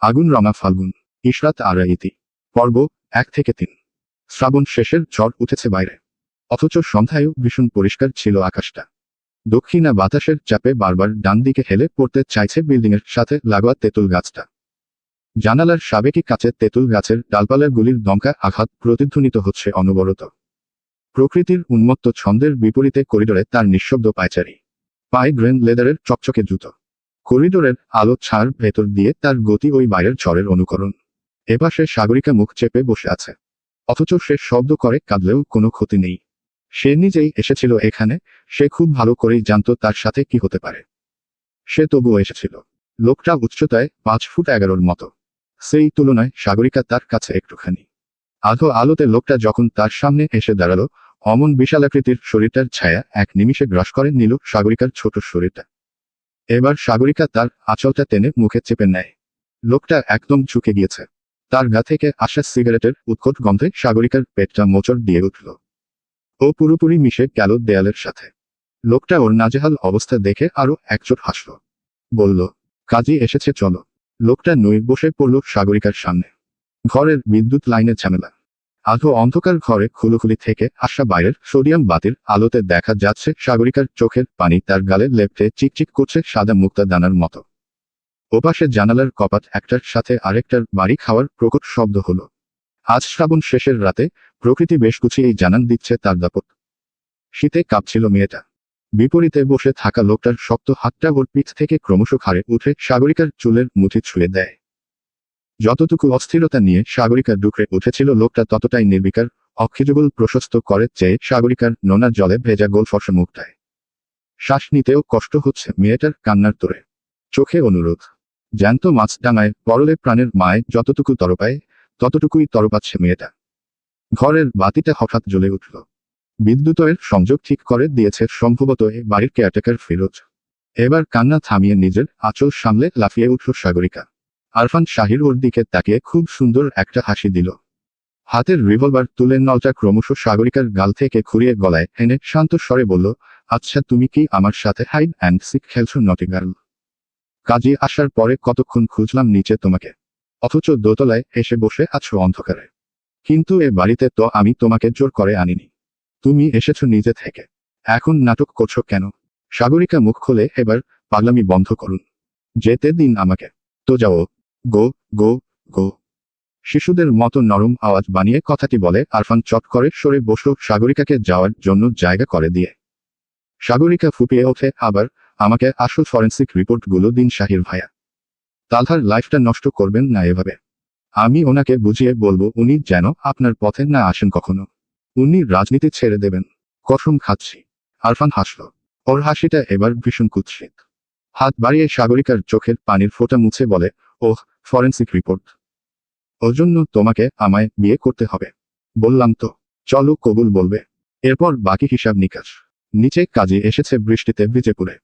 আগুন রঙা ফাল্গুন, ইশরাত আর ইতি। পর্ব 1 থেকে 3। শ্রাবণ শেষের ঝড় উঠেছে বাইরে, অথচ সন্ধ্যায়ও ভীষণ পরিষ্কার ছিল আকাশটা। দক্ষিণা বাতাসের চাপে বারবার ডান দিকে হেলে পড়তে চাইছে বিল্ডিংয়ের সাথে লাগোয়া তেঁতুল গাছটা। জানালার সাবেকি কাছে তেঁতুল গাছের ডালপালাগুলির দমকা আঘাত প্রতিধ্বনিত হচ্ছে অনবরত। প্রকৃতির উন্মত্ত ছন্দের বিপরীতে করিডোরে তার নিঃশব্দ পায়চারি, পায়ে গ্রেন লেদারের চকচকে জুতো। করিডোরের আলো ছাড় ভেতর দিয়ে তার গতি ওই বাইরের ঝড়ের অনুকরণ। এপাশে সাগরিকা মুখ চেপে বসে আছে, অথচ সে শব্দ করে কাঁদলেও কোনো ক্ষতি নেই। সে নিজেই এসেছিল এখানে, সে খুব ভালো করেই জানত তার সাথে কি হতে পারে। সে তবুও এসেছিল। লোকটা উচ্চতায় 5 ফুট 11 মতো। সেই তুলনায় সাগরিকা তার কাছে একটুখানি। আধো আলোতে লোকটা যখন তার সামনে এসে দাঁড়ালো, অমন বিশালাকৃতির শরীরটার ছায়া এক নিমিষে গ্রাস করে নিল সাগরিকার ছোট শরীরটা। এবার সাগরিকা তার আঁচলটা টেনে মুখে চেপে নেয়। লোকটা একদম ঝুঁকে গিয়েছে। তার গা থেকে আসা সিগারেটের উৎকট গন্ধে সাগরিকার পেটটা মোচড় দিয়ে উঠল। ও পুরোপুরি মিশে গেল দেয়ালের সাথে। লোকটা ওর নাজেহাল অবস্থা দেখে আরো একচোট হাসল। বলল, কাজী এসেছে, চলো। লোকটা নই বসে পড়ল সাগরিকার সামনে। ঘরের বিদ্যুৎ লাইনে ঝামেলা। আধো অন্ধকার ঘরে খুলোখুলি থেকে আসা বাইরের সোডিয়াম বাতির আলোতে দেখা যাচ্ছে সাগরিকার চোখের পানি তার গালে লেপটে চিকচিক করছে সাদা মুক্তা দানার মতো। ওপাশে জানালার কপাট একটার সাথে আরেকটার বাড়ি খাওয়ার প্রকট শব্দ হলো। আজ শ্রাবণ শেষের রাতে প্রকৃতি বেশ গুছিয়েই জানান দিচ্ছে তার দাপট। শীতে কাঁপছিল মেয়েটা। বিপরীতে বসে থাকা লোকটার শক্ত হাতটা ওর পিঠ থেকে ক্রমশ খাড়ে উঠে সাগরিকার চুলের মুঠি ছুঁয়ে দেয়। যতটুকু অস্থিরতা নিয়ে সাগরিকা ডুকরে উঠেছিল, লোকটা ততটাই নির্বিকার, অক্ষিযুগল প্রশস্ত করে চেয়ে সাগরিকার নোনা জলে ভেজা গোল ফর্সা মুখটায়। শ্বাস নিতেও কষ্ট হচ্ছে মেয়েটার কান্নার তোড়ে। চোখে অনুরোধ। জ্যান্ত মাছ ডাঙায় পরলে প্রাণের মায় যতটুকু তরপায়, ততটুকুই তরপাচ্ছে মেয়েটা। ঘরের বাতিটা হঠাৎ জ্বলে উঠল। বিদ্যুতের সংযোগ ঠিক করে দিয়েছে সম্ভবত এ বাড়ির কেয়ারটেকার ফিরোজ। এবার কান্না থামিয়ে নিজের আঁচল সামলে লাফিয়ে উঠল সাগরিকা। আরফান শাহির ওর দিকে তাকিয়ে খুব সুন্দর একটা হাসি দিল। হাতের রিভলভার তুলে নলটা ক্রমশ সাগরিকার গাল থেকে খুঁড়িয়ে গলায় এনে শান্ত স্বরে বলল, আচ্ছা তুমি কি আমার সাথে হাইড অ্যান্ড সিক খেলছো নটি গার্ল? কাজী আসার পরে কতক্ষণ খুঁজলাম নিচে তোমাকে, অথচ দোতলায় এসে বসে আছো অন্ধকারে। কিন্তু এ বাড়িতে তো আমি তোমাকে জোর করে আনিনি, তুমি এসেছো নিজে থেকে। এখন নাটক করছো কেন? সাগরিকা মুখ খোলে, এবার পাগলামি বন্ধ করুন, যেতে দিন আমাকে। তো যাও, গো গো গো। শিশুদের মতো নরম আওয়াজ বানিয়ে কথাটি বলে আরফান চট করে সরে বসল সাগরিকাকে যাওয়ার জন্য জায়গা করে দিয়ে। সাগরিকা ফুপিয়ে ওঠে আবার, আমাকে আসল ফরেন্সিক রিপোর্টগুলো দিন শাহির ভাইয়া। তালহার লাইফটা নষ্ট করবেন না এভাবে। আমি ওনাকে বুঝিয়ে বলবো উনি যেন আপনার পথে না আসেন কখনো। উনি রাজনীতি ছেড়ে দেবেন, কসম খাচ্ছি। আরফান হাসল। ওর হাসিটা এবার ভীষণ কুৎসিত। হাত বাড়িয়ে সাগরিকার চোখের পানির ফোঁটা মুছে বলে, ওহ, ফরেন্সিক রিপোর্ট? ওর জন্য তোমাকে আমায় বিয়ে করতে হবে। বললাম তো, চলো কবুল বলবে, এরপর বাকি হিসাব নিকাশ। নিচে কাজী এসেছে বৃষ্টিতে ভিজে পুড়ে।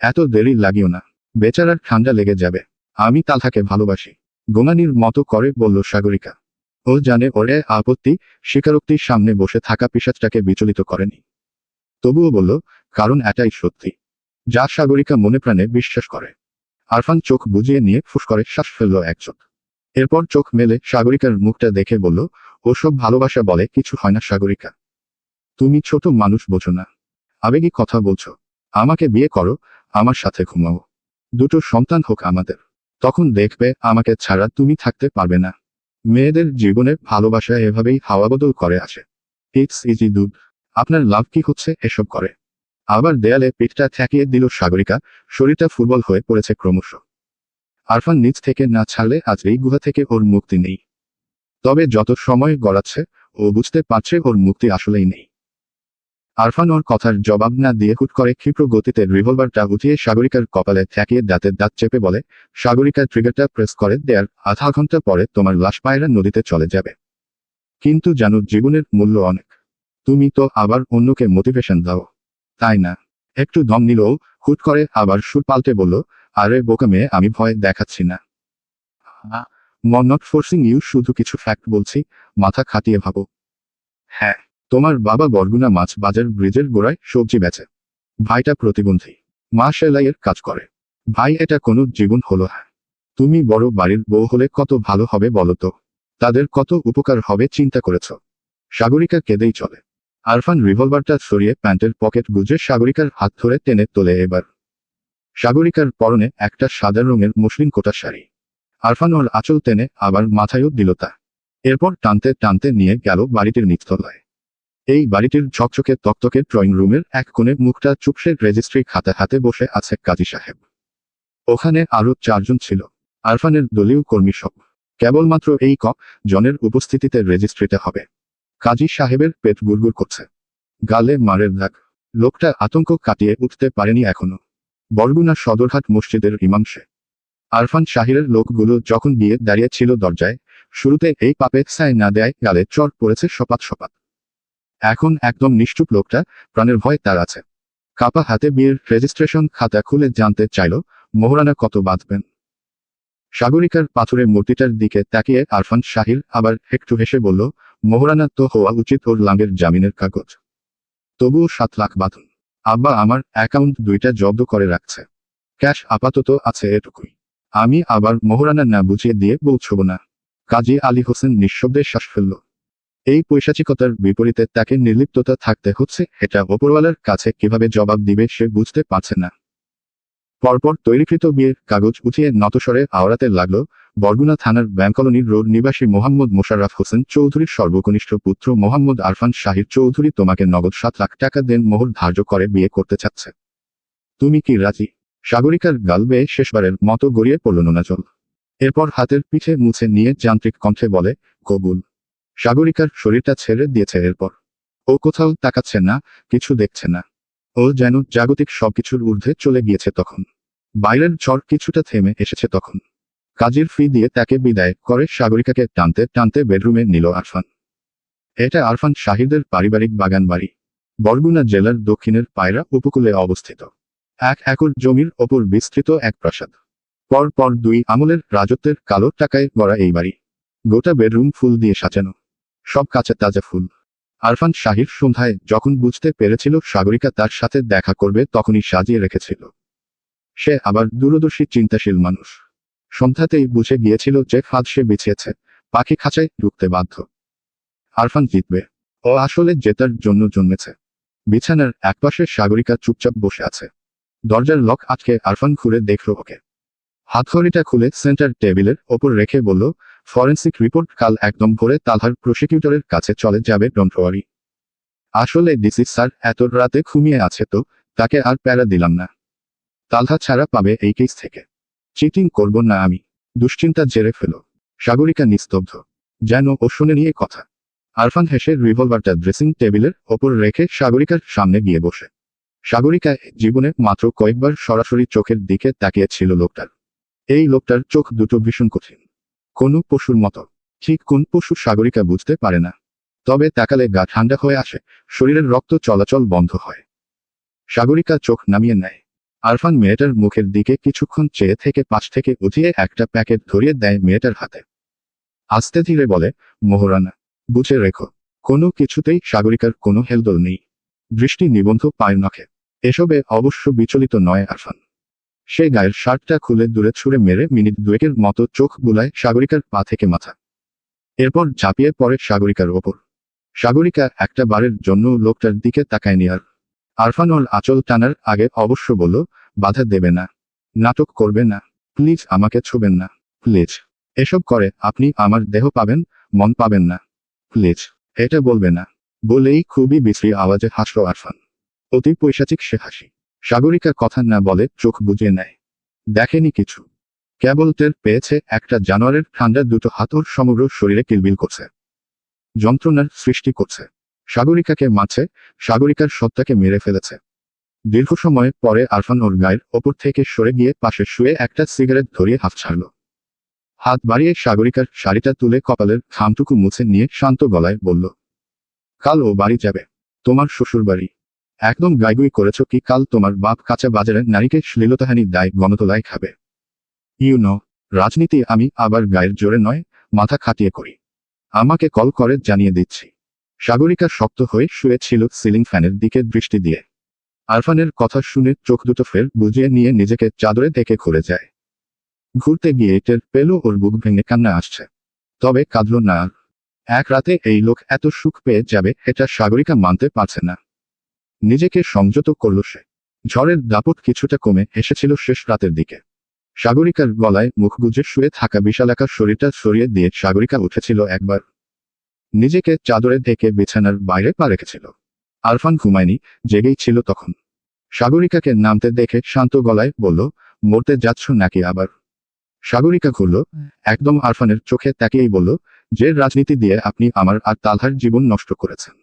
এত দেরি লাগিও না, বেচারার ঠান্ডা লেগে যাবে। আমি তালহাকে ভালোবাসি, গোমানির মতো করে বলল সাগরিকা। ও জানে ওর এ আপত্তি স্বীকারোক্তির সামনে বসে থাকা পিশাচটাকে বিচলিত করেনি। তবুও বলল, কারণ এটাই সত্যি, যা সাগরিকা মনে প্রাণে বিশ্বাস করে। আরফান চোখ বুজিয়ে নিয়ে ফুস করে শ্বাস ফেলল একচোট। এরপর চোখ মেলে সাগরিকার মুখটা দেখে বলল, ওসব ভালোবাসা বলে কিছু হয় না সাগরিকা। তুমি ছোট মানুষ বোঝো না, আবেগী কথা বলছো। আমাকে বিয়ে করো, আমার সাথে ঘুমাও, দুটো সন্তান হোক আমাদের। তখন দেখবে আমাকে ছাড়া তুমি থাকতে পারবে না। মেয়েদের জীবনে ভালোবাসা এভাবেই হাওয়া বদল করে আসে। It's easy dude. আপনার লাভ কি হচ্ছে এসব করে? আবার দেয়ালে পিঠটা ঠেকিয়ে দিল সাগরিকা, শরীরটা ফুটবল হয়ে পড়েছে ক্রমশ। আরফান নিচ থেকে না ছাড়লে আজ এই গুহা থেকে ওর মুক্তি নেই। তবে যত সময় গড়াচ্ছে ও বুঝতে পারছে ওর মুক্তি আসলেই নেই। আরফান ওর কথার জবাব না দিয়ে হুট করে ক্ষিপ্র গতিতে রিভলভারটা উঠিয়ে সাগরিকার কপালে ঠেকিয়ে দাঁতে দাঁত চেপে বলে, সাগরিকা ট্রিগারটা প্রেস করে দেয়ার আধা ঘন্টা পরে তোমার লাশ পায়রা নদীতে চলে যাবে। কিন্তু জানো জীবনের মূল্য অনেক। তুমি তো আবার অন্যকে মোটিভেশন দাও, তাই না? একটু দম নিলেও হুট করে আবার সুর পাল্টে বলল, আরে বোকা মেয়ে, আমি ভয় দেখাচ্ছি না। নট ফোর্সিং ইউ, শুধু কিছু ফ্যাক্ট বলছি, মাথা খাটিয়ে ভাবো। হ্যাঁ, তোমার বাবা বরগুনা মাছ বাজার ব্রিজের গোড়ায় সবজি বেচে। ভাইটা প্রতিবন্ধী, মা সেলাইয়ের কাজ করে। ভাই, এটা কোনো জীবন হলো? হ্যাঁ, তুমি বড় বাড়ির বউ হলে কত ভালো হবে বলো তো। তাদের কত উপকার হবে চিন্তা করেছ। সাগরিকা কেঁদেই চলে। আরফান রিভলভারটা সরিয়ে প্যান্টের পকেট গুজে সাগরিকার হাত ধরে টেনে তোলে এবার। সাগরিকার পরনে একটা সাদা রঙের মসলিন কোটা শাড়ি। আরফান ওর আঁচল টেনে আবার মাথায়ও দিল তা। এরপর টানতে টানতে নিয়ে গেল বাড়িটির নিচতলায়। এই বাড়িটির ঝকঝকে তকতকে ড্রয়িং রুমের এক কোণে মুখটা চুপসে রেজিস্ট্রি খাতা হাতে বসে আছে কাজী সাহেব। ওখানে আরো 4 জন ছিল, আরফানের দলীয় কর্মী সব। কেবলমাত্র এই জনের উপস্থিতিতে রেজিস্ট্রিটা হবে। কাজী সাহেবের পেট গুড়গুড় করছে, গালে মারের দাগ। লোকটা আতঙ্ক কাটিয়ে উঠতে পারেনি এখনো। বরগুনা সদরঘাট মসজিদের ইমাম সে। আরফান শাহিরের লোকগুলো যখন গিয়ে দাঁড়িয়েছিল দরজায়, শুরুতে এই পাপে সায় না দেয় গালে চড় পড়েছে সপাত সপাত। এখন একদম নিশ্চুপ লোকটা, প্রাণের ভয় তার আছে। কাপা হাতে বিয়ের রেজিস্ট্রেশন খাতা খুলে জানতে চাইল মোহরানা কত বাঁধবেন। সাগরিকার পাথুরে মূর্তিটার দিকে তাকিয়ে আরফান শাহির আবার একটু হেসে বলল, মোহরানা তো হওয়া উচিত ওর লাঙ্গের জামিনের কাগজ। তবুও 7 লাখ বাঁধুন। আব্বা আমার অ্যাকাউন্ট 2টা জব্দ করে রাখছে। ক্যাশ আপাতত আছে এটুকুই। আমি আবার মোহরানা না বুঝিয়ে দিয়ে বলছব না। কাজী আলী হোসেন নিঃশব্দে শ্বাস ফেলল। এই পৈশাচিকতার বিপরীতে তাকে নির্লিপ্ততা থাকতে হচ্ছে, এটা ওপরওয়ালার কাছে কিভাবে জবাব দিবে সে বুঝতে পারছে না। পরপর তৈরিকৃত বিয়ের কাগজ উঠিয়ে নতস্বরে আওড়াতে লাগলো, বরগুনা থানার ব্যাংকলোনি রোড নিবাসী মোহাম্মদ মোশাররফ হোসেন চৌধুরীর সর্বকনিষ্ঠ পুত্র মোহাম্মদ আরফান শাহির চৌধুরী তোমাকে নগদ 7 লাখ টাকা দেন মোহর ধার্য করে বিয়ে করতে চাচ্ছে। তুমি কি রাজি? সাগরিকার গাল বেয়ে শেষবারের মতো গড়িয়ে পড়ল নোনাজল। এরপর হাতের পিঠে মুছে নিয়ে যান্ত্রিক কণ্ঠে বলে, কবুল। সাগরিকার শরীরটা ছেড়ে দিয়েছে এরপর। ও কোথাও তাকাচ্ছে না, কিছু দেখছে না। ও যেন জাগতিক সবকিছুর ঊর্ধ্বে চলে গিয়েছে তখন। বাইরের ঝড় কিছুটা থেমে এসেছে তখন। কাজের ফি দিয়ে তাকে বিদায় করে সাগরিকাকে টানতে টানতে বেডরুমে নিল আরফান। এটা আরফান শাহিদের পারিবারিক বাগান বাড়ি। বরগুনা জেলার দক্ষিণের পায়রা উপকূলে অবস্থিত। 1 একর জমির ওপর বিস্তৃত এক প্রাসাদ। পর পর 2 আমলের রাজত্বের কালো টাকায় গড়া এই বাড়ি। গোটা বেডরুম ফুল দিয়ে সাজানো, সব কাঁচা তাজা ফুল। আরফান শাহির সন্ধ্যায় যখন বুঝতে পেরেছিল সাগরিকা তার সাথে দেখা করবে তখনই সাজিয়ে রেখেছিল। সে আবার দূরদর্শী চিন্তাশীল মানুষ। সন্ধ্যাতেই বুঝে গিয়েছিল যে ফাঁদ সে বিছিয়েছে, পাখি খাঁচায় ঢুকতে বাধ্য। আরফান জিতবে। ও আসলে জেতার জন্য জন্মেছে। বিছানার একপাশে সাগরিকা চুপচাপ বসে আছে। দরজার লক আটকে আরফান ঘুরে দেখল ওকে। হাতঘড়িটা খুলে সেন্টার টেবিলের ওপর রেখে বলল, ফরেন্সিক রিপোর্ট কাল একদম ভোরে তালহার প্রসিকিউটরের কাছে চলে যাবে, ডোন্ট ওয়ারি। আসলে ডিসি স্যার এত রাতে ঘুমিয়ে আছে তো তাকে আর প্যারা দিলাম না। তালহা ছাড়া পাবে এই কেস থেকে। চিটিং করব না আমি। দুশ্চিন্তা জেরে ফেল। সাগরিকা নিস্তব্ধ, যেন ও শুনে নিয়ে কথা। আরফান হেসে রিভলভারটা ড্রেসিং টেবিলের ওপর রেখে সাগরিকার সামনে গিয়ে বসে। সাগরিকা জীবনে মাত্র কয়েকবার সরাসরি চোখের দিকে তাকিয়েছিল লোকটার। এই লোকটার চোখ দুটো ভীষণ কঠিন, কোনো পশুর মতো। ঠিক কোন পশু সাগরিকা বুঝতে পারে না, তবে তাকালে গা ঠান্ডা হয়ে আসে, শরীরের রক্ত চলাচল বন্ধ হয়। সাগরিকা চোখ নামিয়ে নেয়। আরফান মেয়েটার মুখের দিকে কিছুক্ষণ চেয়ে থেকে পাশ থেকে উঠিয়ে একটা প্যাকেট ধরিয়ে দেয় মেয়েটার হাতে। আস্তে ধীরে বলে, মোহরানা। বুঝে রেখো, কোনো কিছুতেই সাগরিকার কোনো হেলদোল নেই। দৃষ্টি নিবন্ধ পায়ের নখে। এসবে অবশ্য বিচলিত নয় আরফান। সে গায়ের শার্টটা খুলে দূরে ছুঁড়ে মেরে মিনিট 2-এর মতো চোখ বুলায় সাগরিকার পা থেকে মাথা। এরপর ঝাঁপিয়ে পড়ে সাগরিকার ওপর। সাগরিকা একটা বারের জন্য লোকটার দিকে তাকায়নি আর। আরফান ওর আঁচল টানার আগে অবশ্য বলল, বাধা দেবে না, নাটক করবে না, প্লিজ আমাকে ছুবেন না, প্লিজ। এসব করে আপনি আমার দেহ পাবেন, মন পাবেন না, প্লিজ। এটা বলবে না। বলেই খুবই বিশ্রী আওয়াজে হাসল আরফান। অতি পৈশাচিক সে হাসি। সাগরিকা কথা না বলে চোখ বুজে নেয়। দেখেনি কিছু, কেবল টের পেয়েছে একটা জানোয়ারের ঠান্ডা দুটো হাত ওর সমগ্র শরীরে কিলবিল করছে, যন্ত্রণার সৃষ্টি করছে। সাগরিকাকে মারছে, সাগরিকার সত্তাকে মেরে ফেলেছে। দীর্ঘ সময় পরে আরফান ওর গায়ের ওপর থেকে সরে গিয়ে পাশে শুয়ে একটা সিগারেট ধরিয়ে হাফ ছাড়ল। হাত বাড়িয়ে সাগরিকার শাড়িটা তুলে কপালের ঘামটুকু মুছে নিয়ে শান্ত গলায় বলল, কাল ও বাড়ি যাবে, তোমার শ্বশুর বাড়ি। একদম গাইগুই করেছ কি? কাল তোমার বাপ কাঁচা বাজারে নারীকে শ্লীলতাহানি দায় গণতলায় খাবে। রাজনীতি আমি আবার গায়ের জোরে নয়, মাথা খাটিয়ে করি। আমাকে কল করে জানিয়ে দিচ্ছি। সাগরিকা শক্ত হয়ে শুয়েছিল সিলিং ফ্যানের দিকে দৃষ্টি দিয়ে। আরফানের কথা শুনে চোখ দুটো ফের বুঝিয়ে নিয়ে নিজেকে চাদরে ঢেকে ঘুরে যায়। ঘুরতে গিয়ে টের পেল ওর বুক ভেঙে কান্না আসছে। তবে কাঁদল না আর। এক রাতে এই লোক এত সুখ পেয়ে যাবে এটা সাগরিকা মানতে পারছে না। নিজেকে সংযত করল সে। ঝড়ের দাপট কিছুটা কমে এসেছিল শেষ রাতের দিকে। সাগরিকার গলায় মুখ গুজে শুয়ে থাকা বিশালাকার শরীরটা সরিয়ে দিয়ে সাগরিকা উঠেছিল একবার। নিজেকে চাদরে ঢেকে বিছানার বাইরে পা রেখেছিল। আরফান ঘুমায়নি, জেগেই ছিল তখন। সাগরিকাকে নামতে দেখে শান্ত গলায় বলল, মরতে যাচ্ছ নাকি আবার? সাগরিকা ঘুরল, একদম আরফানের চোখে তাকিয়েই বলল, যে রাজনীতি দিয়ে আপনি আমার আর তালহার জীবন নষ্ট করেছেন।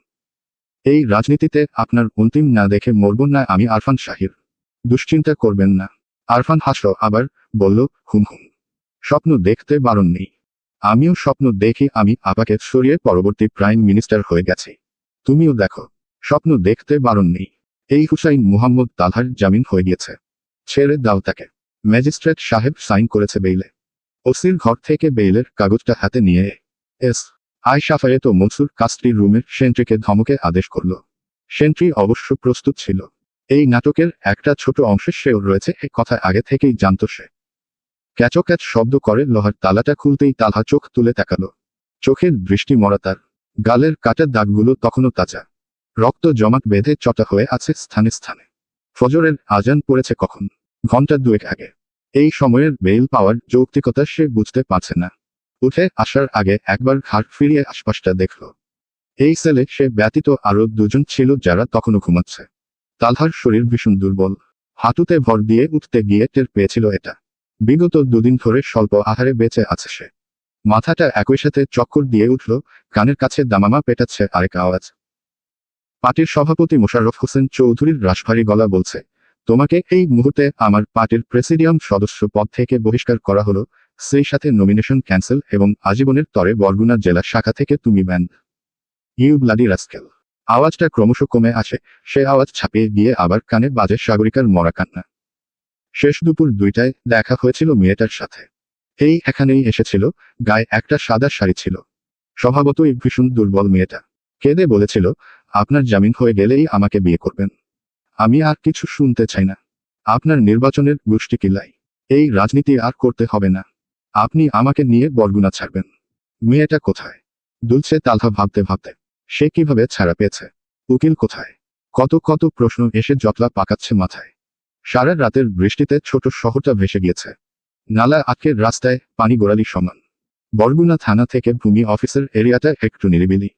এই রাজনীতিতে আপনার অন্তিম না দেখে মরব না আমি আরফান শাহির। দুশ্চিন্তা করবেন না। আরফান হাসল আবার, বলল, হুম হুম। স্বপ্ন দেখতে বারণ নেই। আমিও স্বপ্ন দেখি আমি আপাকে সরিয়ে পরবর্তী প্রাইম মিনিস্টার হয়ে গেছি। তুমিও দেখো। স্বপ্ন দেখতে বারণ নেই। এই হুসাইন মুহাম্মদ তালহার জামিন হয়ে গিয়েছে। ছেড়ে দাও তাকে। ম্যাজিস্ট্রেট সাহেব সাইন করেছে বেইলে। ওসির ঘর থেকে বেইলের কাগজটা হাতে নিয়ে এস আই সাফায়েত ও মনসুর কাস্ট্রি রুমের সেন্ট্রিকে ধমকে আদেশ করল। সেন্ট্রি অবশ্য প্রস্তুত ছিল। এই নাটকের একটা ছোট অংশে সেও রয়েছে এ কথা আগে থেকেই জানত সে। ক্যাচো শব্দ করে লোহার তালাটা খুলতেই তালহা চোখ তুলে তাকালো। চোখের দৃষ্টি মরা তার। গালের কাটা দাগগুলো তখনও তাজা। রক্ত জমাট বেঁধে চটা হয়ে আছে স্থানে স্থানে। ফজরের আজান পড়েছে কখন? ঘন্টা দুয়েক আগে। এই সময়ের বেইল পাওয়ার যৌক্তিকতা সে বুঝতে পারছে না। উঠে আসার আগে একবার ঘাট ফিরিয়ে আশপাশটা দেখল। এই সেলে সে ব্যতীত আরো দুজন ছিল যারা তখনও ঘুমাচ্ছে। তালহার শরীর ভীষণ দুর্বল। হাঁটুতে ভর দিয়ে উঠতে গিয়ে টের পেয়েছিল এটা। বিগত দুদিন ধরে স্বল্প আহারে বেঁচে আছে সে। মাথাটা একই সাথে চক্কর দিয়ে উঠল, কানের কাছে দামামা পেটাচ্ছে আরেক আওয়াজ। পার্টির সভাপতি মোশাররফ হোসেন চৌধুরীর রাশভারী গলা বলছে, তোমাকে এই মুহূর্তে আমার পার্টির প্রেসিডিয়াম সদস্য পদ থেকে বহিষ্কার করা হলো, সেই সাথে নমিনেশন ক্যান্সেল এবং আজীবনের তরে বরগুনা জেলা শাখা থেকে তুমি ব্যান্ড। You bloody rascal. আওয়াজটা ক্রমশ কমে আসে, সে আওয়াজ ছাপিয়ে গিয়ে আবার কানে বাজে সাগরিকার মরা কান্না। শেষ দুপুর 2টায় দেখা হয়েছিল মেয়েটার সাথে। এই এখানেই এসেছিল, গায়ে একটা সাদা শাড়ি ছিল। স্বভাবতই ভীষণ দুর্বল মেয়েটা। কেঁদে বলেছিল, আপনার জামিন হয়ে গেলেই আমাকে বিয়ে করবেন। আমি আর কিছু শুনতে চাই না। আপনার নির্বাচনের গোষ্ঠী কিলাই। এই রাজনীতি আর করতে হবে না। আপনি আমাকে নিয়ে বরগুনা ছাড়বেন। মেয়েটা কোথায়? দুলছে তালহা ভাবতে ভাবতে। সে কিভাবে ছাড়া পেয়েছে? উকিল কোথায়? কত কত প্রশ্ন এসে জটলা পাকাচ্ছে মাথায়। সারা রাতের বৃষ্টিতে ছোট শহরটা ভেসে গিয়েছে। নালা আটকে রাস্তায় পানি গোড়ালি সমান। বরগুনা থানা থেকে ভূমি অফিসের এরিয়াটা একটু নিরিবিলি।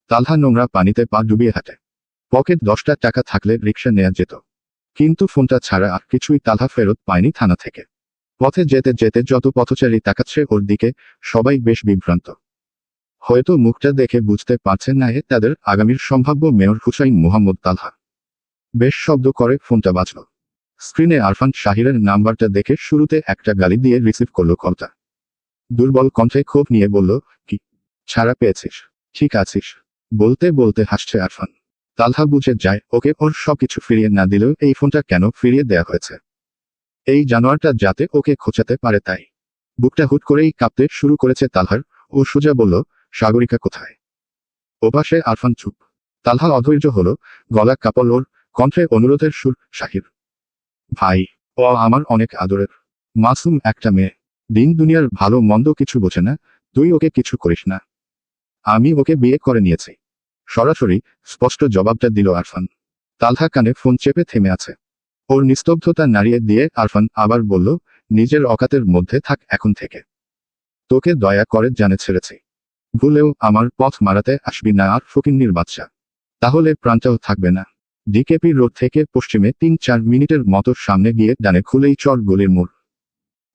তালহা নোংরা পানিতে পা ডুবিয়ে হাঁটে। পকেট 10টা টাকা থাকলে রিক্সা নেওয়া যেত। কিন্তু ফোনটা ছাড়া আর কিছুই তালহা ফেরত পায়নি থানা থেকে। পথে যেতে যেতে যত পথচারী তাকাচ্ছে ওর দিকে, সবাই বেশ বিভ্রান্ত। হয়তো মুখটা দেখে বুঝতে পারছেন না এ তাদের আগামীর সম্ভাব্য মেয়র হুসাইন মুহাম্মদ তালহা। বেশ শব্দ করে ফোনটা বাজল। স্ক্রিনে আরফান শাহিরের নাম্বারটা দেখে শুরুতে একটা গালি দিয়ে রিসিভ করল কলটা। দুর্বল কণ্ঠে ক্ষোভ নিয়ে বলল, কি ছাড়া পেয়েছিস? ঠিক আছিস? বলতে বলতে হাসছে আরফান। তালহা বুঝে যায় ওকে ওর সবকিছু ফিরিয়ে না দিলেও এই ফোনটা কেন ফিরিয়ে দেয়া হয়েছে। এই জানোয়ারটা যাতে ওকে খোঁচাতে পারে তাই। বুকটা হুট করেই কাঁপতে শুরু করেছে তালহার। ও সোজা বলল, সাগরিকা কোথায়? ওপাশে আরফান চুপ। তালহা অধৈর্য হলো, গলা কাঁপল ওর, কণ্ঠে অনুরোধের সুর, শাহির ভাই, ও আমার অনেক আদরের মাসুম একটা মেয়ে। দিন দুনিয়ার ভালো মন্দ কিছু বোঝে না, তুই ওকে কিছু করিস না। আমি ওকে বিয়ে করে নিয়েছি। সরাসরি স্পষ্ট জবাবটা দিল আরফান। তালহা কানে ফোন চেপে থেমে আছে। ওর নিস্তব্ধতা নাড়িয়ে দিয়ে আরফান আবার বলল, নিজের অকাতের মধ্যে থাক এখন থেকে। তোকে দয়া করে জানে ছেড়েছি। ভুলেও আমার পথ মারাতে আসবি না আর ফকিন্নির বাচ্চা। তাহলে প্রাণটাও থাকবে না। ডিকেপি রোড থেকে পশ্চিমে 3-4 মিনিটের মতো সামনে গিয়ে ডানে খুলেই চর গলির মোড়।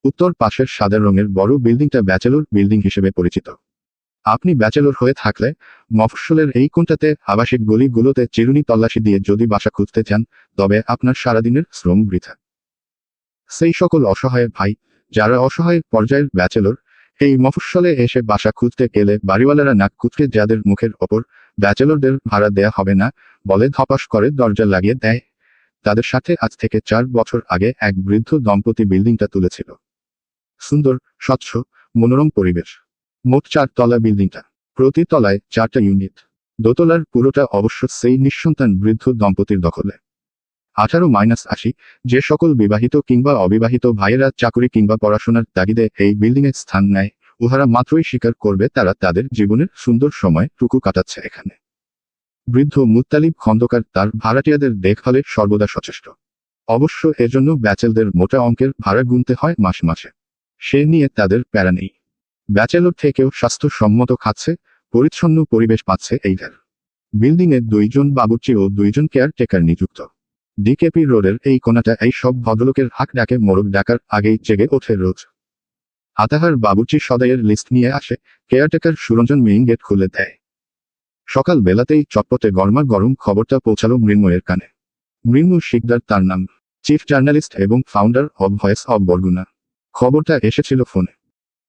উত্তর পাশের সাদা রঙের বড় বিল্ডিংটা ব্যাচেলর বিল্ডিং হিসেবে পরিচিত। আপনি ব্যাচেলর হয়ে থাকলে মফস্বলের এই কোণটাতে আবাসিক গলিগুলোতে চিরুনি তল্লাশি দিয়ে যদি বাসা খুঁজতে চান, তবে আপনার সারাদিনের শ্রম বৃথা। সেই সকল অসহায় ভাই, যারা অসহায় পর্যায়ের ব্যাচেলর, এই মফস্বলে এসে বাসা খুঁজতে গেলে বাড়িওয়ালারা নাক কুচকে যাদের মুখের ওপর ব্যাচেলরদের ভাড়া দেয়া হবে না বলে ধপাস করে দরজা লাগিয়ে দেয়, তাদের সাথে আজ থেকে 4 বছর আগে এক বৃদ্ধ দম্পতি বিল্ডিংটা তুলেছিল। সুন্দর, স্বচ্ছ, মনোরম পরিবেশ। মোট 4 তলা বিল্ডিংটা। প্রতি তলায় 4টা ইউনিট। দোতলার পুরোটা অবশ্য সেই নিঃসন্তান বৃদ্ধ দম্পতির দখলে। 18-80 যে সকল বিবাহিত কিংবা অবিবাহিত ভাইয়েরা চাকরি কিংবা পড়াশোনার তাগিদে এই বিল্ডিংয়ে স্থান নেয়, উহারা মাত্রই স্বীকার করবে তারা তাদের জীবনের সুন্দর সময়টুকু কাটাচ্ছে এখানে। বৃদ্ধ মুত্তালিব খন্দকার তার ভাড়াটিয়াদের দেখভালে সর্বদা সচেষ্ট। অবশ্য এজন্য ব্যাচেলদের মোটা অঙ্কের ভাড়া গুনতে হয় মাসে মাসে। সে নিয়ে তাদের প্যারা নেই। ব্যাচেলর থেকেও স্বাস্থ্যসম্মত খাচ্ছে, পরিচ্ছন্ন পরিবেশ পাচ্ছে এই ঘর। বিল্ডিংয়ে 2 জন বাবুর্চি ও 2 জন কেয়ারটেকার নিযুক্ত। ডিকেপি রোডের এই কোণাটা এই সব ভদ্রলোকের হাক ডাকে মোরগ ডাকার আগেই জেগে ওঠে রোজ। আতাহার বাবুর্চি সদাইয়ের লিস্ট নিয়ে আসে, কেয়ারটেকার সুরঞ্জন মেইন গেট খুলে দেয়। সকাল বেলাতেই চটপটে গরমা গরম খবরটা পৌঁছালো মৃন্ময়ের কানে। মৃন্ময় শিকদার তার নাম, চিফ জার্নালিস্ট এবং founder of voice of Barguna. খবরটা এসেছিল ফোনে।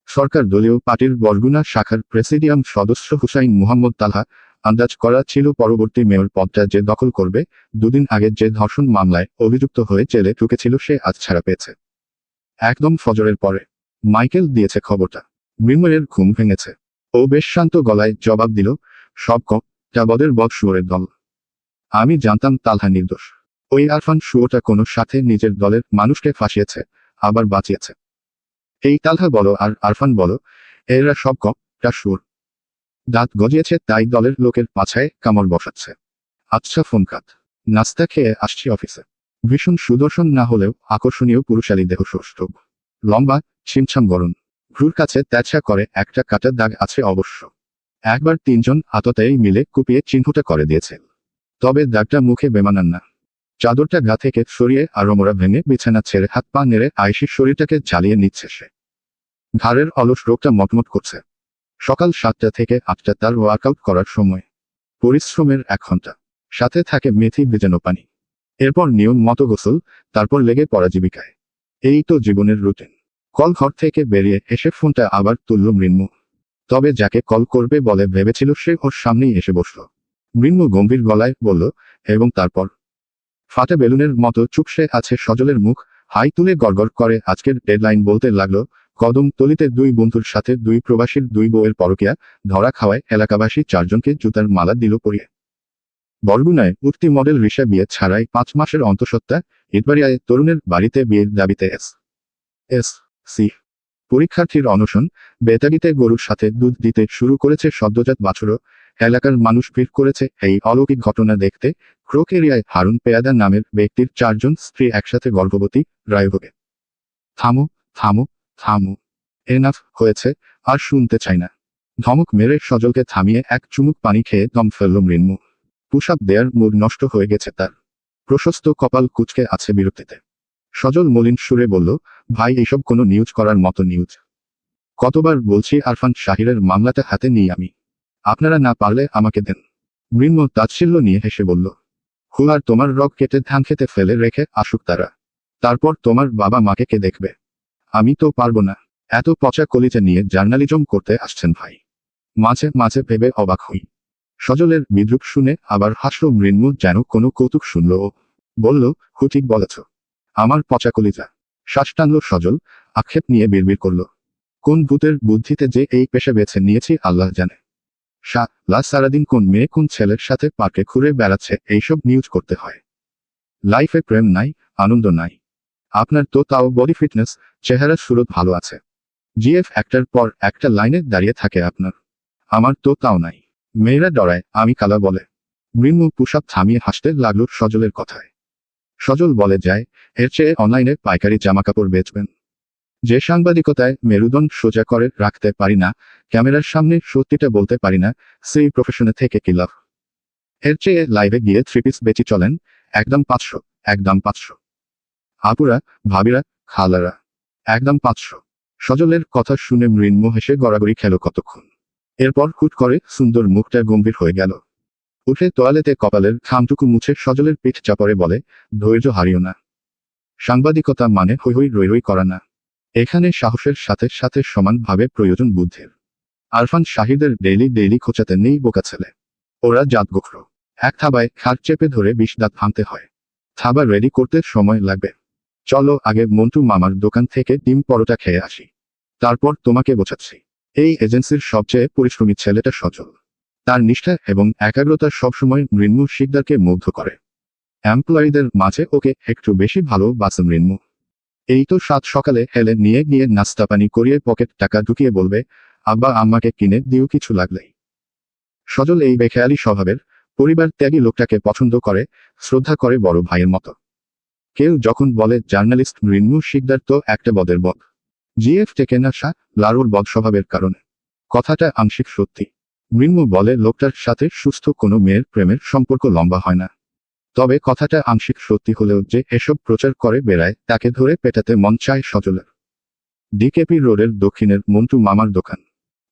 সরকার দলীয় পার্টির বরগুনা শাখার প্রেসিডিয়াম সদস্য হুসাইন মুহাম্মদ তালহা আন্দাজ করা ছিল পরবর্তী মেয়র পদটা যে দখল করবে, 2 দিন আগে যে ধর্ষণ মামলায় অভিযুক্ত হয়ে জেলে ঢুকেছিল সে আজ ছাড়া পেয়েছে। একদম ফজরের পরে মাইকেল দিয়েছে খবরটা। মৃন্ময়ের ঘুম ভেঙেছে। ও বেশ শান্ত গলায় জবাব দিল, সব বদের বদ শুয়োরের দল। আমি জানতাম তালহা নির্দোষ। ওই আরফান শুয়োরটা কোনো সাথে নিজের দলের মানুষকে ফাঁসিয়েছে, আবার বাঁচিয়েছে। এই তালহা বলো আর আরফান বলো, এরা সব শুয়োর। দাঁত গজিয়েছে তাই দলের লোকের পাছায় কামড় বসাচ্ছে। আচ্ছা ফোন কাট, নাস্তা খেয়ে আসছি অফিসে। ভীষণ সুদর্শন না হলেও আকর্ষণীয় পুরুষালী দেহ সৌষ্ঠব, লম্বা, ছিমছাম গরম, ভ্রুর কাছে তেছা করে একটা কাটা দাগ আছে অবশ্য। একবার 3 জন আততায়ী মিলে কুপিয়ে চিহ্নটা করে দিয়েছে। তবে দাগটা মুখে বেমানান না। চাদরটা গা থেকে সরিয়ে আড়মোড়া ভেঙে বিছানা ছেড়ে হাত পা নেড়ে আয়েশির শরীরটাকে জ্বালিয়ে নিচ্ছে সে। ঘাড়ের অলস রোগটা মটমট করছে। সকাল 7টা থেকে 8টা তার ওয়ার্কআউট করার সময়। পরিশ্রমের 1 ঘন্টা। সাথে থাকে মেথি ভেজানো পানি। এরপর নিয়ম মতো গোসল, তারপর লেগে পড়া জীবিকায়। এই তো জীবনের রুটিন। কল ঘর থেকে বেরিয়ে এসে ফোনটা আবার তুলল মৃন্ময়। তবে যাকে কল করবে বলে ভেবেছিল সে ওর সামনেই এসে বসল। মৃন্ময় গম্ভীর গলায় বলল, এবং তারপর? ফাটা বেলুনের মতো চুপসে আছে সজলের মুখ, হাই তুলে গড়গড় করে আজকের ডেডলাইন বলতে লাগলো। কদমতলিতে 2 বন্ধুর সাথে 2 প্রবাসীর 2 বউয়ের পরকীয়া ধরা খাওয়ায় এলাকাবাসী 4 জনকে জুতার মালা দিল পরিয়ে। বরগুনায় উঠতি মডেল রিসা বিয়ে ছাড়াই 5 মাসের অন্তঃসত্ত্বা। ইটবাড়িয়ায় তরুণের বাড়িতে বিয়ের দাবিতে এস.সি. পরীক্ষার্থীর অনশন। বেতাগিতে গরুর সাথে দুধ দিতে শুরু করেছে সদ্যজাত বাছুরও। এলাকার মানুষ ভিড় করেছে এই অলৌকিক ঘটনা দেখতে। ক্রোক এরিয়ায় হারুন পেয়াদা নামের ব্যক্তির 4 জন স্ত্রী একসাথে গর্ভবতী, রায়ভোগে। থামো, থামো, থামো। এনাফ হয়েছে, আর শুনতে চাই না। ধমক মেরে সজলকে থামিয়ে 1 চুমুক পানি খেয়ে দম ফেলল মৃন্ময়। পুশআপ দেয়ার মুড নষ্ট হয়ে গেছে তার। প্রশস্ত কপাল কুঁচকে আছে বিরক্তিতে। সজল মলিন সুরে বলল, ভাই এইসব কোনো নিউজ করার মতো নিউজ? কতবার বলছি আরফান শাহিরের মামলাটা হাতে নিই আমি। আপনারা না পারলে আমাকে দেন। মৃন্ময় তাচ্ছিল্য নিয়ে হেসে বলল, আর তোমার রগ কেটে ধান খেতে ফেলে রেখে আসুক তারা। তারপর তোমার বাবা মাকে কে দেখবে? আমি তো পারবো না। এত পচা কলিজা নিয়ে জার্নালিজম করতে আসছেন ভাই? মাঝে মাঝে ভেবে অবাক হই। সজলের বিদ্রুপ শুনে আবার হাসল মৃন্ময়, যেন কোনো কৌতুক শুনল ও। বলল, ঠিক বলেছ। আমার পচা কলিজা। শ্বাস টানল সজল, আক্ষেপ নিয়ে বিড়বিড় করল, কোন ভূতের বুদ্ধিতে যে এই পেশা বেছে নিয়েছি আল্লাহ জানে। সারাদিন কোন মেয়ে কোন ছেলের সাথে পার্কে ঘুরে বেড়াচ্ছে এইসব নিউজ করতে হয়। লাইফে প্রেম নাই, আনন্দ নাই। আপনার তো তাও বডি ফিটনেস, চেহারা সুরত ভালো আছে। জিএফ একটার পর একটা লাইনে দাঁড়িয়ে থাকে আপনার। আমার তো তাও নাই। মেয়েরা ডরায়, আমি কালা বলে। মৃন্ময় পুশআপ থামিয়ে হাসতে লাগল সজলের কথায়। সজল বলে যায়, এর চেয়ে অনলাইনে পাইকারি জামাকাপড় বেচবেন। যে সাংবাদিকতায় মেরুদণ্ড সোজা করে রাখতে পারি না, ক্যামেরার সামনে সত্যিটা বলতে পারি না, সেই প্রফেশনে থেকে কি লাভ? এর চেয়ে লাইভে গিয়ে 3 পিস বেচি চলেন, একদম 500, একদম 500। আপুরা, ভাবিরা, খালারা, একদম 500। সজলের কথা শুনে মৃন্ময় হেসে গড়াগড়ি খেল কতক্ষণ। এরপর হুট করে সুন্দর মুখটা গম্ভীর হয়ে গেল। উঠে তোয়ালেতে কপালের খামটুকু মুছে সজলের পিঠ চাপড়ে বলে, ধৈর্য হারিও না। সাংবাদিকতা মানে হৈ হৈ রই রই করা না। এখানে সাহসের সাথে সাথে সমানভাবে প্রয়োজন বুদ্ধির। আরফান শাহিদের ডেইলি খোঁচাতে নেই বোকা ছেলে। ওরা জাত গোখরো। এক থাবায় খাট চেপে ধরে 20 দাঁত ভাঙতে হয়। থাবা রেডি করতে সময় লাগবে। চলো আগে মন্টু মামার দোকান থেকে ডিম পরোটা খেয়ে আসি। তারপর তোমাকে বোঝাচ্ছি। এই এজেন্সির সবচেয়ে পরিশ্রমী ছেলেটা সজল। তার নিষ্ঠা এবং একাগ্রতা সবসময় মৃন্ময় শিকদারকে মুগ্ধ করে। এমপ্লয়িদের মাঝে ওকে একটু বেশি ভালোবাসে মৃন্মু। এই তো সাত সকালে হেলে নিয়ে গিয়ে নাস্তা পানি করিয়ে পকেট টাকা ঢুকিয়ে বলবে, আব্বা আম্মাকে কিনে দিও কিছু লাগলেই। সজল এই বেখেয়ালি স্বভাবের, পরিবার ত্যাগী লোকটাকে পছন্দ করে, শ্রদ্ধা করে বড় ভাইয়ের মতো। কেউ যখন বলে জার্নালিস্ট মৃন্মু শিকদার তো একটা বদের বদ, জিএফ টেকে না লারোর বদ স্বভাবের কারণে, কথাটা আংশিক সত্যি। মৃন্মু বলে লোকটার সাথে সুস্থ কোনো মেয়ের প্রেমের সম্পর্ক লম্বা হয় না। তবে কথাটা আংশিক সত্যি হলেও যে এসব প্রচার করে বেড়ায় তাকে ধরে পেটাতে মন চায় সজলের। ডিকেপি রোডের দক্ষিণের মন্টু মামার দোকান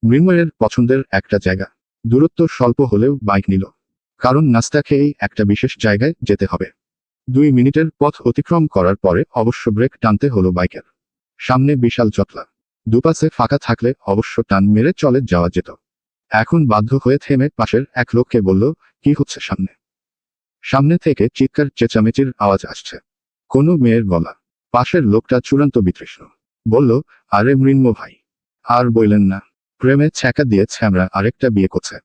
মৃন্ময়ের পছন্দের একটা জায়গা। দূরত্ব স্বল্প হলেও বাইক নিল, কারণ নাস্তা খেয়েই একটা বিশেষ জায়গায় যেতে হবে। 2 মিনিটের পথ অতিক্রম করার পরে অবশ্য ব্রেক টানতে হলো বাইকের। সামনে বিশাল জটলা, দুপাশে ফাঁকা থাকলে অবশ্য টান মেরে চলে যাওয়া যেত। এখন বাধ্য হয়ে থেমে পাশের এক লোককে বলল, কি হচ্ছে সামনে? সামনে থেকে চিৎকার চেঁচামেচির আওয়াজ আসছে, কোনো মেয়ের গলা। পাশের লোকটা চূড়ান্ত বিতৃষ্ণ, বলল, আরে মৃন্ময় ভাই, আর বললেন না, প্রেমে ছ্যাঁকা দিয়ে ছ্যামরা আরেকটা বিয়ে করছে।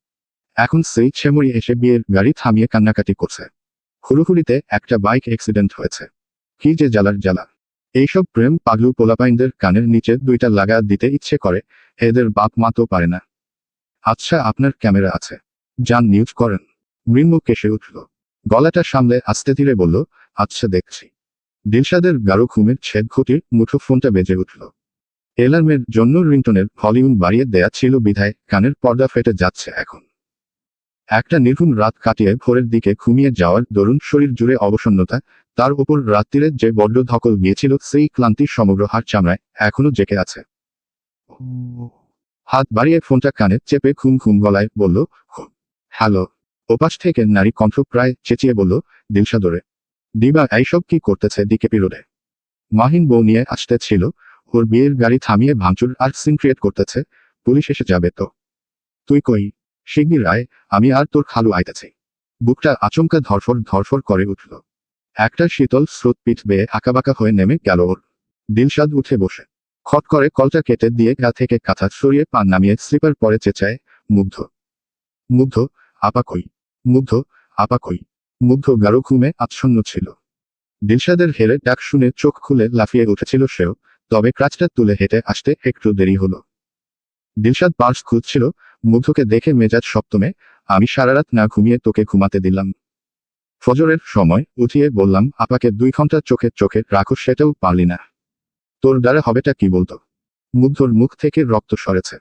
এখন সেই ছেমরি এসে বিয়ের গাড়ি থামিয়ে কান্নাকাটি করছে। হুড়ুহুড়িতে একটা বাইক অ্যাক্সিডেন্ট হয়েছে। কি যে জ্বালার জ্বালা। এইসব প্রেম পাগলু পোলাপাইনদের কানের নিচে 2টা লাগা দিতে ইচ্ছে করে, এদের বাপ মা তো পারে না। আচ্ছা আপনার ক্যামেরা আছে, যান নিউজ করেন। মৃন্ময় কেসে উঠল, গলাটা সামলে আস্তে ধীরে বলল, আচ্ছা দেখছি। দিলশাদের গাঢ় ঘুমের ছেদ ঘটির মুঠো ফোনটা বেজে উঠল। এলার্মের জন্য রিংটোনের ভলিউম বাড়িয়ে দেয়া ছিল বিধায় কানের পর্দা ফেটে যাচ্ছে এখন। একটা নির্ঘুম রাত কাটিয়ে ভোরের দিকে ঘুমিয়ে যাওয়ার দরুন শরীর জুড়ে অবসন্নতা, তার উপর রাত্রিরে যে বড্ড ধকল গিয়েছিল সেই ক্লান্তি সমগ্র হাড় চামড়ায় এখনো জেঁকে আছে। হাত বাড়িয়ে ফোনটা কানে চেপে ঘুম ঘুম গলায় বলল, হ্যালো। ওপাশ থেকে নারী কণ্ঠ প্রায় চেঁচিয়ে বলল, দিলশাদরে। দিবা এইসব কি করতেছে ডিকেপি রোডে? মাহিন বউ নিয়ে আসতে ছিল, ওর বিয়ের গাড়ি থামিয়ে ভাঙচুর আর সিন ক্রিয়েট করতেছে, পুলিশ এসে যাবে তো। তুই কই? শিগগির আয়, আমি আর তোর খালু আইতেছি। বুকটা আচমকা ধরফর ধরফর করে উঠল। একটা শীতল স্রোত পিঠ বেয়ে আঁকাবাঁকা হয়ে নেমে গেল ওর। দিলশাদ উঠে বসে খট করে কলটা কেটে দিয়ে গা থেকে কাঁথা সরিয়ে পা নামিয়ে স্লিপার পরে চেঁচায়, মুগ্ধ। মুগ্ধ, আপা কই? মুগ্ধ, আপা কই? মুগ্ধ গাঢ় ঘুমে আচ্ছন্ন ছিল। দিলশাদের হেরে ডাক শুনে চোখ খুলে লাফিয়ে উঠেছিল সেও, তবে ক্রাচটা তুলে হেঁটে আসতে একটু দেরি হলো। দিলশাদ পার্স খুঁজছিল, মুগ্ধকে দেখে মেজাজ সপ্তমে, আমি সারারাত না ঘুমিয়ে তোকে ঘুমাতে দিলাম। ফজরের সময় উঠিয়ে বললাম আপাকে 2 ঘন্টা চোখে চোখে রাখো, সেটাও পারলি না। তোর দ্বারা হবেটা কি বলতো? মুগ্ধর মুখ থেকে রক্ত সরেছে।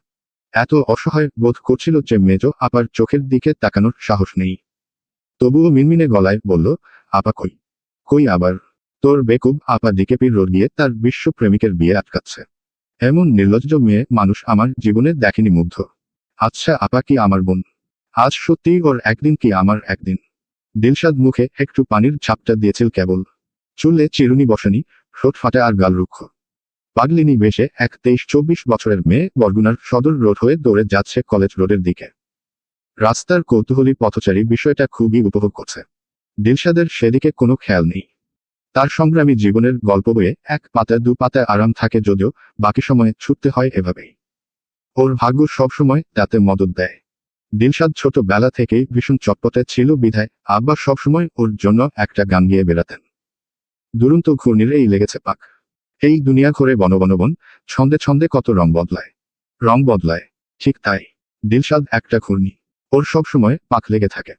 এত অসহায় বোধ করছিল যে মেজ আপার চোখের দিকে তাকানোর সাহস নেই। তবুও মিনমিনে গলায় বলল, আপা কই? কই আবার? তোর বেকুব আপা ডিকেপির রোড গিয়ে তার বিশ্বপ্রেমিকের বিয়ে আটকাচ্ছে। এমন নির্লজ্জ মেয়ে মানুষ আমার জীবনে দেখেনি মুগ্ধ। আচ্ছা আপা কি আমার বোন? আজ সত্যিই ওর একদিন কি আমার একদিন? দিলশাদ মুখে একটু পানির ঝাপটা দিয়েছিল কেবল। চুলে চিরুনি বসেনি, ঠোঁট ফাটা আর গাল রুক্ষ। পাগলিনী বেশে এক 23-24 বছরের মেয়ে বরগুনার সদর রোড হয়ে দৌড়ে যাচ্ছে কলেজ রোডের দিকে। রাস্তার কৌতূহলী পথচারী বিষয়টা খুবই উপভোগ করছে। দিলশাদের সেদিকে কোনো খেয়াল নেই। তার সংগ্রামী জীবনের গল্প বইয়ে 1 পাতা 2 পাতায় আরাম থাকে যদিও বাকি সময়ে ছুটতে হয় এভাবেই। ওর ভাগ্য সবসময় তাতে মদত দেয়। দিলশাদ ছোটবেলা থেকেই ভীষণ চটপটে ছিল বিধায় আব্বা সবসময় ওর জন্য একটা গান গেয়ে বেড়াতেন। দুরন্ত ঘূর্ণির এই লেগেছে পাক। এই দুনিয়া ঘুরে বন, ছন্দে ছন্দে কত রং বদলায়। রং বদলায়, ঠিক তাই। দিলশাদ একটা ঘূর্ণি, ওর সবসময় পাক লেগে থাকে।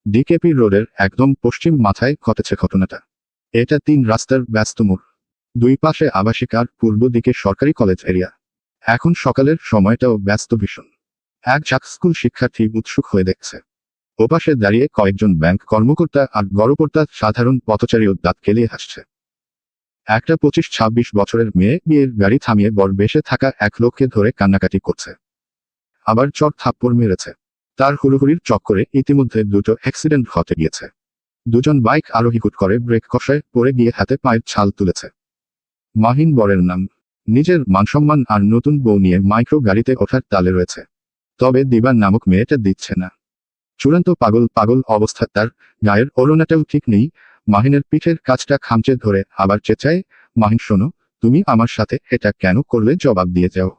ডিকেপি রোডের একদম পশ্চিম মাথায় ঘটেছে ঘটনাটা। এটা 3 রাস্তার ব্যস্ত মোড়। 2 পাশে আবাসিক আর পূর্ব দিকে সরকারি কলেজ এরিয়া। এখন সকালের সময়টাও ব্যস্ত ভীষণ। এক ঝাঁক স্কুল শিক্ষার্থী উৎসুক হয়ে দেখছে। ওপাশে দাঁড়িয়ে কয়েকজন ব্যাংক কর্মকর্তা আর গড়পড়তা সাধারণ পথচারীও দাঁত কেলিয়ে হাসছে। একটা 25-26 বছরের মেয়ে বিয়ের গাড়ি থামিয়ে বর বেশে থাকা এক লোককে ধরে কান্নাকাটি করছে। আবার চট থাপ্পড় মেরেছে। তার হুড়োহুড়ির চক্করে ইতিমধ্যে 2টো অ্যাক্সিডেন্ট ঘটে গিয়েছে। 2জন বাইক আরোহী হুট করে ব্রেক কষায় পড়ে গিয়ে হাতে পায়ের ছাল তুলেছে। মাহিন বরের নাম। নিজের মানসম্মান আর নতুন বউ নিয়ে মাইক্রো গাড়িতে ওঠার তালে রয়েছে। তবে দিবা নামক মেয়েটা দিচ্ছে না। চূড়ান্ত পাগল পাগল অবস্থা তার, গায়ের ওড়নাটাও ঠিক নেই। মাহিনের পিঠের কাছটা খামচে ধরে আবার চেঁচায়, মাহিন শোনো, তুমি আমার সাথে এটা কেন করলে জবাব দিয়ে যাও।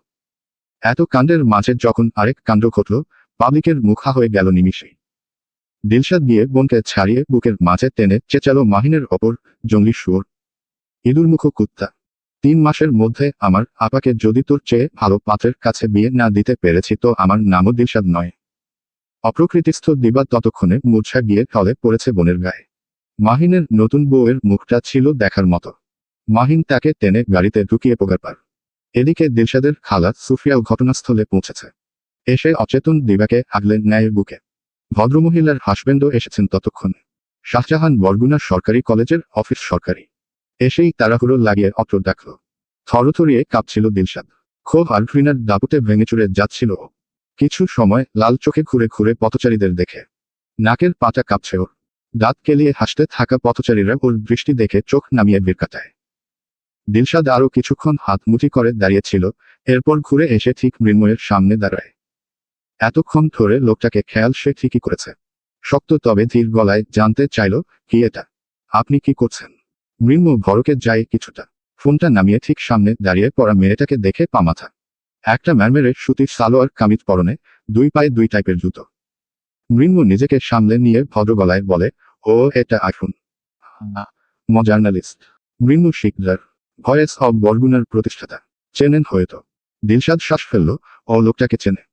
এত কাণ্ডের মাঝে যখন আরেক কাণ্ড ঘটল, পাবলিকের মুখা হয়ে গেল নিমিষেই। দিলশাদ গিয়ে বোনকে ছাড়িয়ে বুকের মাঝে টেনে চেঁচালো মাহিনের ওপর, জঙ্গলি শুয়োর, ইঁদুরমুখো কুত্তা। 3 মাসের মধ্যে আমার আপাকে যদি তোর চেয়ে ভালো পাত্রের কাছে বিয়ে না দিতে পেরেছি তো আমার নামও দিলশাদ নয়। অপ্রকৃতিস্থ দিবা ততক্ষণে মূর্ছা গিয়ে ঢলে পড়েছে বোনের গায়ে। মাহিনের নতুন বউয়ের মুখটা ছিল দেখার মতো। মাহিন তাকে টেনে গাড়িতে ঢুকিয়ে পোগার পার। এদিকে দিলশাদের খালা সুফিয়াও ঘটনাস্থলে পৌঁছেছে। এসে অচেতন দিবাকে আগলে নেয় বুকে। ভদ্রমহিলার হাসবেন্ডও এসেছেন ততক্ষণে। শাহজাহান বরগুনা সরকারি কলেজের অফিস সরকারি। এসেই তাড়াহুড়ো লাগিয়ে অটো ডাকল। থরথরিয়ে কাঁপছিল দিলশাদ। ক্ষোভ আর ঘৃণার দাপুটে ভেঙেচুরে যাচ্ছিল ও। কিছু সময় লাল চোখে ঘুরে ঘুরে পথচারীদের দেখে। নাকের পাটা কাঁপছে ওর। দাঁত কেলিয়ে হাসতে থাকা পথচারীরা ওর দৃষ্টি দেখে চোখ নামিয়ে বিরকাটায়। দিলশাদ আরও কিছুক্ষণ হাত মুঠি করে দাঁড়িয়েছিল, এরপর ঘুরে এসে ঠিক মৃন্ময়ের সামনে দাঁড়ায়। এতক্ষণ ধরে লোকটাকে খেয়াল সে ঠিকই করেছে। শক্ত তবে ধীর গলায় জানতে চাইল, কি এটা? আপনি কি করছেন? মৃন্ময় ভড়কে যায় কিছুটা। ফোনটা নামিয়ে ঠিক সামনে দাঁড়িয়ে পড়া মেয়েটাকে দেখে পা মাথা। একটা ম্যারমেরে সুতির সালোয়ার কামিজ পরনে, 2 পায়ে 2 টাইপের জুতো। মৃন্ময় নিজেকে সামলে নিয়ে ভদ্র গলায় বলে, ও এটা iPhone. Journalist Mrinmoy Shikdar, voice of বরগুনার প্রতিষ্ঠাতা। চেনেন হয়তো। দিলশাদ শ্বাস ফেলল, ও লোকটাকে চেনে।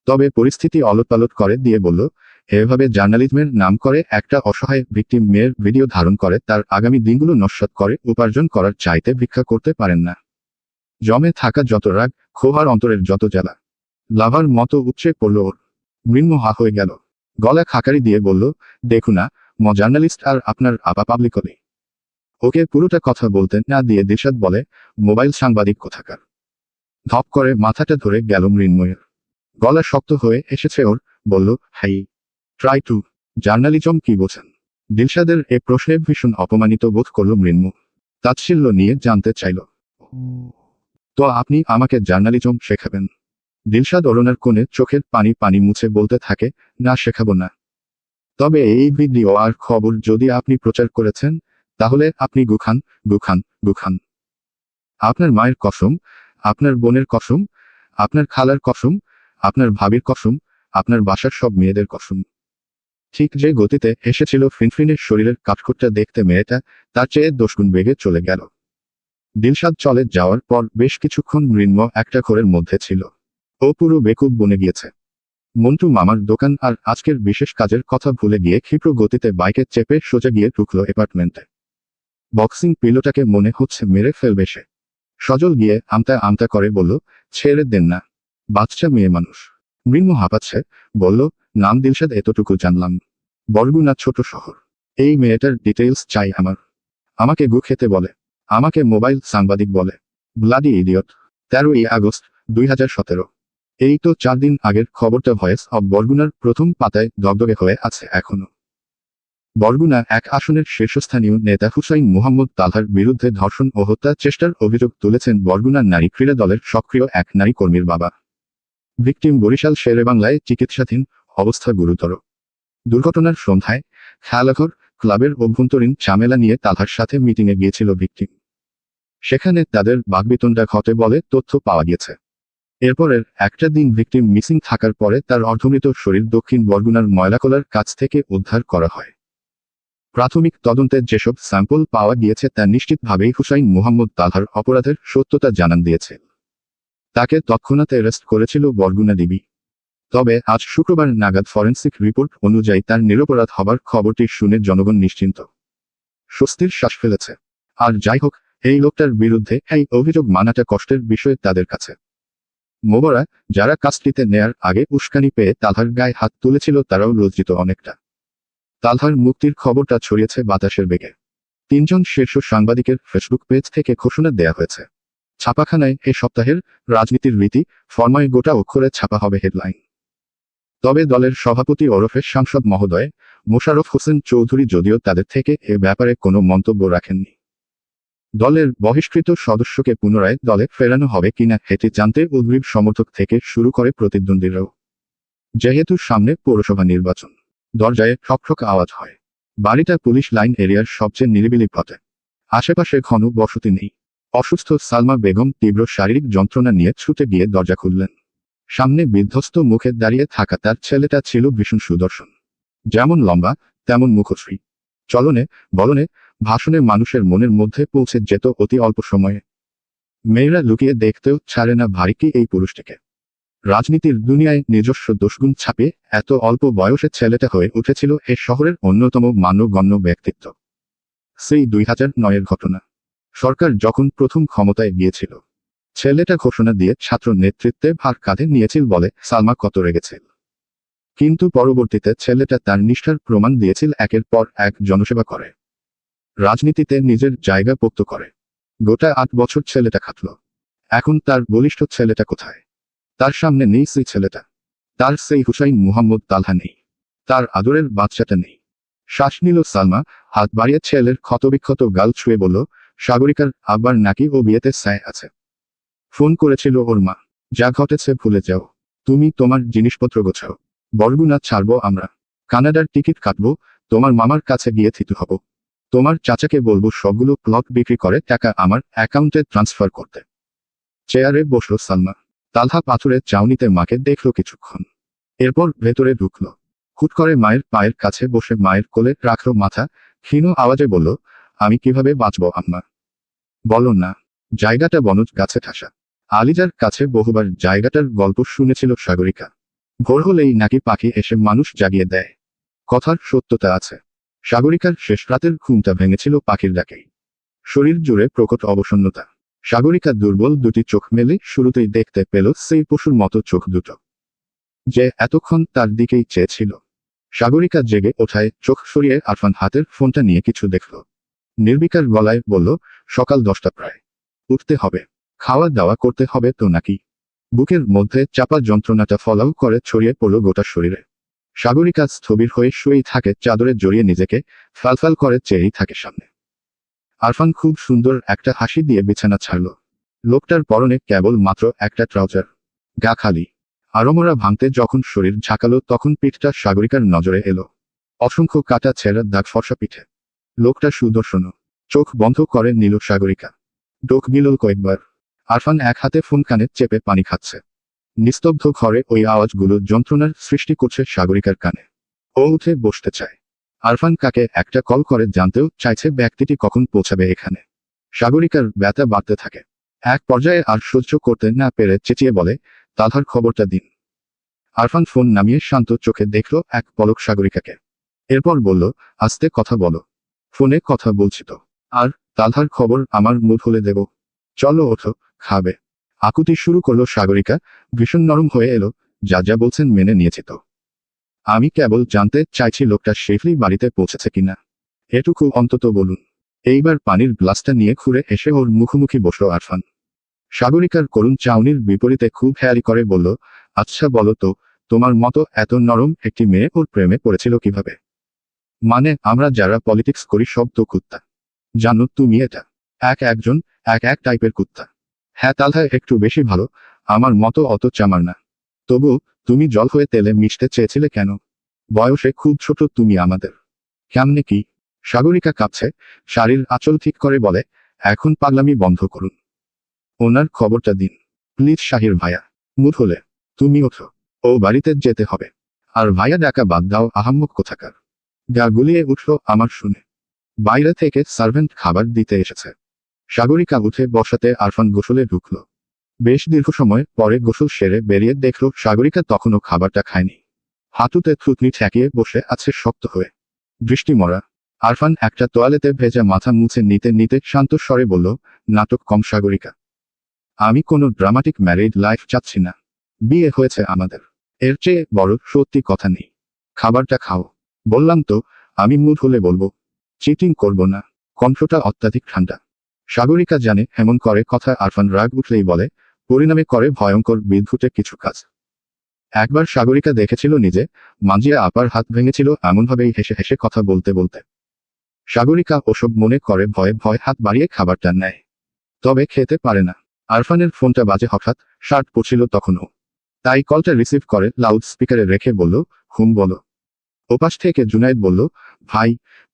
তবে পরিস্থিতি অলটপালট করে দিয়ে বলল, এভাবে জার্নালিজমের নাম করে একটা অসহায় ভিকটিম মেয়ের ভিডিও ধারণ করে তার আগামী দিনগুলো নস্যাৎ করে উপার্জন করার চাইতে ভিক্ষা করতে পারেন না। জমে থাকা যত রাগ, ক্ষোভার অন্তরের যত জ্বালা লাভার মতো উপচে পড়ল ওর। মৃন্ময় হা হয়ে গেল। গলা খাকারি দিয়ে বলল, দেখুন না, জার্নালিস্ট আর আপনার আপা পাবলিকলি। ওকে পুরোটা কথা বলতে না দিয়ে দিলশাদ বলে, মোবাইল সাংবাদিক কোথাকার। ধপ করে মাথাটা ধরে গেল মৃন্ময়ের। গলা শক্ত হয়ে এসেছে ওর, বলল, হাই ট্রাই টু জার্নালিজম কি বোঝেন? দিলশাদের এ প্রশ্নে ভীষণ অপমানিত বোধ করল মৃন্ময়। তাচ্ছিল্য নিয়ে জানতে চাইল, তো আপনি আমাকে জার্নালিজম শেখাবেন? দিলশাদ অরুণার কোণে চোখের পানি পানি মুছে বলতে থাকে, না শেখাবো না। তবে এই ভিডিও আর খবর যদি আপনি প্রচার করেছেন, তাহলে আপনি গুখান, গুখান, গুখান। আপনার মায়ের কসম, আপনার বোনের কসম, আপনার খালার কসম, আপনার ভাবির কসম, আপনার বাসার সব মেয়েদের কসম। ঠিক যে গতিতে এসেছিল ফিনফিনের শরীরের কাঠখোট্টা দেখতে মেয়েটা, তার চেয়ে 10 গুণ বেগে চলে গেল। দিলশাদ চলে যাওয়ার পর বেশ কিছুক্ষণ মৃন্ময় একটা ঘরের মধ্যে ছিল। ও পুরো বেকুব বনে গিয়েছে। মন্টু মামার দোকান আর আজকের বিশেষ কাজের কথা ভুলে গিয়ে ক্ষিপ্র গতিতে বাইকে চেপে সোজা গিয়ে ঢুকলো অ্যাপার্টমেন্টে। বক্সিং পিলোটাকে মনে হচ্ছে মেরে ফেলবে সে। সজল গিয়ে আমতা আমতা করে বলল, ছেড়ে দেন না, বাচ্চা মেয়ে মানুষ। মৃন্ময় হাঁপাচ্ছে, বলল, নাম দিলশাদ, এতটুকু জানলাম। বরগুনা ছোট শহর। এই মেয়েটার ডিটেইলস চাই আমার। আমাকে গু খেতে বলে, আমাকে মোবাইল সাংবাদিক বলে। Bloody idiot. 13ই আগস্ট 2017। এই তো 4 দিন আগের খবরটা ভয়েস অব বরগুনার প্রথম পাতায় দগদগে হয়ে আছে এখনো। বরগুনা 1 আসনের শীর্ষস্থানীয় নেতা হুসাইন মুহাম্মদ তালহার বিরুদ্ধে ধর্ষণ ও হত্যা চেষ্টার অভিযোগ তুলেছেন বরগুনা নারী ক্রীড়া দলের সক্রিয় এক নারী কর্মীর বাবা। ভিকটিম বরিশাল শেরেবাংলায় চিকিৎসাধীন, অবস্থা গুরুতর। দুর্ঘটনার সন্ধ্যায় খেলাঘর ক্লাবের অভ্যন্তরীণ ঝামেলা নিয়ে তালহার সাথে মিটিংয়ে গিয়েছিল ভিকটিম। সেখানে তাদের বাকবিতণ্ডা ঘটে বলে তথ্য পাওয়া গিয়েছে। এরপরের একটা দিন ভিকটিম মিসিং থাকার পরে তার অর্ধমৃত শরীর দক্ষিণ বরগুনার ময়লাকলার কাছ থেকে উদ্ধার করা হয়। প্রাথমিক তদন্তে যেসব স্যাম্পল পাওয়া গিয়েছে তা নিশ্চিতভাবেই হুসাইন মুহাম্মদ তালহার অপরাধের সত্যতা জানান দিয়েছে। তাকে তৎক্ষণাৎ অ্যারেস্ট করেছিল বরগুনা ডিবি। তবে আজ শুক্রবার নাগাদ ফরেন্সিক রিপোর্ট অনুযায়ী তার নিরপরাধ হবার খবরটি শুনে জনগণ নিশ্চিন্ত, স্বস্তির শ্বাস ফেলেছে। আর যাই হোক, এই লোকটার বিরুদ্ধে এই অভিযোগ মানাটা কষ্টের বিষয় তাদের কাছে। মোবারা, যারা কাস্টডিতে নেয়ার আগে উস্কানি পেয়ে তালহার গায়ে হাত তুলেছিল তারাও লজ্জিত অনেকটা। তালহার মুক্তির খবরটা ছড়িয়েছে বাতাসের বেগে। 3 জন শীর্ষ সাংবাদিকের ফেসবুক পেজ থেকে ঘোষণা দেয়া হয়েছে। ছাপাখানায় এ সপ্তাহের রাজনীতির রীতি ফরমায় গোটা অক্ষরে ছাপা হবে হেডলাইন। তবে দলের সভাপতি ওরফে সাংসদ মহোদয় মোশাররফ হোসেন চৌধুরী যদিও তাদের থেকে এ ব্যাপারে কোনো মন্তব্য রাখেননি। দলের বহিষ্কৃত সদস্যকে পুনরায় দলে ফেরানো হবে কিনা এটি জানতে উদ্গ্রীব সমর্থক থেকে শুরু করে প্রতিদ্বন্দ্বীরাও। যেহেতু সামনে পৌরসভা নির্বাচন, দরজায় ঠকঠক আওয়াজ হয়। বাড়িটা পুলিশ লাইন এরিয়ার সবচেয়ে নিরিবিলি পথে। আশেপাশে ঘন বসতি নেই। অসুস্থ সালমা বেগম তীব্র শারীরিক যন্ত্রণা নিয়ে ছুটে গিয়ে দরজা খুললেন। সামনে বিধ্বস্ত মুখে দাঁড়িয়ে থাকা তার ছেলেটা ছিল ভীষণ সুদর্শন। যেমন লম্বা তেমন মুখশ্রী, চলনে বলনে ভাষণে মানুষের মনের মধ্যে পৌঁছে যেত অতি অল্প সময়ে। মেয়েরা লুকিয়ে দেখতেও ছাড়ে না ভারী কি এই পুরুষটিকে। রাজনীতির দুনিয়ায় নিজস্ব দোষগুণ ছাপিয়ে এত অল্প বয়সে ছেলেটা হয়ে উঠেছিল এ শহরের অন্যতম মান্যগণ্য ব্যক্তিত্ব। সেই 2009-এর ঘটনা। সরকার যখন প্রথম ক্ষমতায় গিয়েছিল, ছেলেটা ঘোষণা দিয়ে ছাত্র নেতৃত্বে ভার কাঁধে নিয়েছিল বলে সালমা কত রেগেছিল। কিন্তু পরবর্তীতে ছেলেটা তার নিষ্ঠার প্রমাণ দিয়েছিল, একের পর এক জনসেবা করে, রাজনীতিতে নিজের জায়গা পোক্ত করে। গোটা 8 বছর ছেলেটা খাটল। এখন তার বলিষ্ঠ ছেলেটা কোথায়? তার সামনে নেই সেই ছেলেটা। তার সেই হুসাইন মুহাম্মদ তালহা নেই। তার আদরের বাচ্চাটা নেই। শ্বাস নিল সালমা, হাত বাড়িয়ে ছেলের ক্ষতবিক্ষত গাল ছুঁয়ে বলল, সাগরিকার আব্বার নাকি ও বিয়েতে সায় আছে। ফোন করেছিল ওর মা। যা ঘটেছে ভুলে যাও। তুমি তোমার জিনিসপত্র গোছাও। বরগুনা ছাড়বো আমরা। কানাডার টিকিট কাটবো। তোমার মামার কাছে গিয়ে থিতু হব। তোমার চাচাকে বলবো সবগুলো প্লট বিক্রি করে টাকা আমার অ্যাকাউন্টে ট্রান্সফার করতে। চেয়ারে বসল সালমা। তালহা পাথরের চাউনিতে মাকে দেখল কিছুক্ষণ। এরপর ভেতরে ঢুকল। হুট করে মায়ের পায়ের কাছে বসে মায়ের কোলে রাখল মাথা, ক্ষীণ আওয়াজে বলল, আমি কিভাবে বাঁচব আম্মা? বলো না। জায়গাটা বনজ গাছে ঠাসা। আলিজার কাছে বহুবার জায়গাটার গল্প শুনেছিল সাগরিকা। ভোর হলেই নাকি পাখি এসে মানুষ জাগিয়ে দেয়। কথার সত্যতা আছে। সাগরিকার শেষ রাতের ঘুমটা ভেঙেছিল পাখির ডাকেই। শরীর জুড়ে প্রকট অবসন্নতা। সাগরিকা দুর্বল দুটি চোখ মেলে শুরুতেই দেখতে পেল সেই পশুর মতো চোখ দুটো, যে এতক্ষণ তার দিকেই চেয়েছিল। সাগরিকা জেগে ওঠায় চোখ সরিয়ে আরফান হাতের ফোনটা নিয়ে কিছু দেখল। নির্বিকার গলায় বলল, সকাল 10টা প্রায়। উঠতে হবে। খাওয়া দাওয়া করতে হবে তো নাকি? বুকের মধ্যে চাপা যন্ত্রণাটা ফলাও করে ছড়িয়ে পড়ল গোটা শরীরে। সাগরিকা স্থবির হয়ে শুয়েই থাকে, চাদরে জড়িয়ে নিজেকে ফালফাল করে চেয়েই থাকে সামনে। আরফান খুব সুন্দর একটা হাসি দিয়ে বিছানা ছাড়ল। লোকটার পরনে কেবল মাত্র একটা ট্রাউজার, গা খালি। আড়মোড়া ভাঙতে যখন শরীর ঝাঁকালো তখন পিঠটা সাগরিকার নজরে এলো। অসংখ্য কাটা ছেঁড়া দাগ ফর্সা পিঠে। লোকটা সুদর্শন। চোখ বন্ধ করে নিল সাগরিকা। ডোক গিলল কয়েকবার। আরফান এক হাতে ফোন কানে চেপে পানি খাচ্ছে। নিস্তব্ধ ঘরে ওই আওয়াজগুলো যন্ত্রণার সৃষ্টি করছে সাগরিকার কানে। ও উঠে বসতে চায়। আরফান কাকে একটা কল করে জানতেও চাইছে ব্যক্তিটি কখন পৌঁছাবে এখানে। সাগরিকার ব্যথা বাড়তে থাকে। এক পর্যায়ে আর সহ্য করতে না পেরে চেঁচিয়ে বলে, তালহার খবরটা দিন। আরফান ফোন নামিয়ে শান্ত চোখে দেখল এক পলক সাগরিকাকে। এরপর বলল, আস্তে কথা বলো। ফোনে কথা বলছি তো। আর তালহার খবর আমার মুখ হলে দেব। চলো ওঠো, খাবে। আকুতি শুরু করলো সাগরিকা। ভীষণ নরম হয়ে এলো, যা যা বলছেন মেনে নিয়েছি তো। আমি কেবল জানতে চাইছি লোকটা সেফলি বাড়িতে পৌঁছেছে কিনা। এটুকু অন্তত বলুন। এইবার পানির গ্লাসটা নিয়ে ঘুরে এসে ওর মুখোমুখি বসল আরফান। সাগরিকার করুণ চাউনির বিপরীতে খুব হেয়ালি করে বলল, আচ্ছা বলো তো, তোমার মতো এত নরম একটি মেয়ে ওর প্রেমে পড়েছিল কিভাবে? মানে আমরা যারা পলিটিক্স করি সব তো কুত্তা। জানো তুমি এটা? একজন এক টাইপের কুত্তা। হ্যাঁ, তালহা একটু বেশি ভালো, আমার মতো অত চামার না। তবু তুমি জল হয়ে তেলে মিশতে চেয়েছিলে কেন? বয়সে খুব ছোট তুমি আমাদের। কেমনে কি? সাগরিকা কাঁপছে, শাড়ির আঁচল ঠিক করে বলে, এখন পাগলামি বন্ধ করুন। ওনার খবরটা দিন প্লিজ শাহির ভাইয়া। মুড হলে তুমি ওঠো। ও বাড়িতে যেতে হবে। আর ভাইয়া ডাকা বাদ দাও, আহাম্মক কোথাকার। গা গুলিয়ে উঠল আমার শুনে। বাইরে থেকে সার্ভেন্ট খাবার দিতে এসেছে। সাগরিকা উঠে বসাতে আরফান গোসলে ঢুকল। বেশ দীর্ঘ সময় পরে গোসল সেরে বেরিয়ে দেখল সাগরিকা তখনও খাবারটা খায়নি। হাঁটুতে থুতনি ঠেকিয়ে বসে আছে শক্ত হয়ে, দৃষ্টি মরা। আরফান একটা তোয়ালেতে ভেজা মাথা মুছে নিতে নিতে শান্ত স্বরে বলল, নাটক কম সাগরিকা। আমি কোনো ড্রামাটিক ম্যারিড লাইফ চাচ্ছি না। বিয়ে হয়েছে আমাদের। এর চেয়ে বড় সত্যি কথা নেই। খাবারটা খাও। বললাম তো, আমি মুড হলে বলবো। চিটিং করব না। কণ্ঠটা অত্যাধিক ঠান্ডা। সাগরিকা জানে এমন করে কথা আরফান রাগ উঠলেই বলে, পরিণামে করে ভয়ঙ্কর বিদঘুটে কিছু কাজ। একবার সাগরিকা দেখেছিল নিজে, মাঞ্জিয়া আপার হাত ভেঙেছিল এমনভাবেই হেসে হেসে কথা বলতে বলতে। সাগরিকা ওসব মনে করে ভয়ে ভয়ে হাত বাড়িয়ে খাবারটা নেয়, তবে খেতে পারে না। আরফানের ফোনটা বাজে হঠাৎ, শার্ট পরছিল তখনও। তাই কলটা রিসিভ করে লাউড স্পিকারে রেখে বলল, হুম বলো। ওপাশ থেকে জুনায়েদ বলল, ভাই,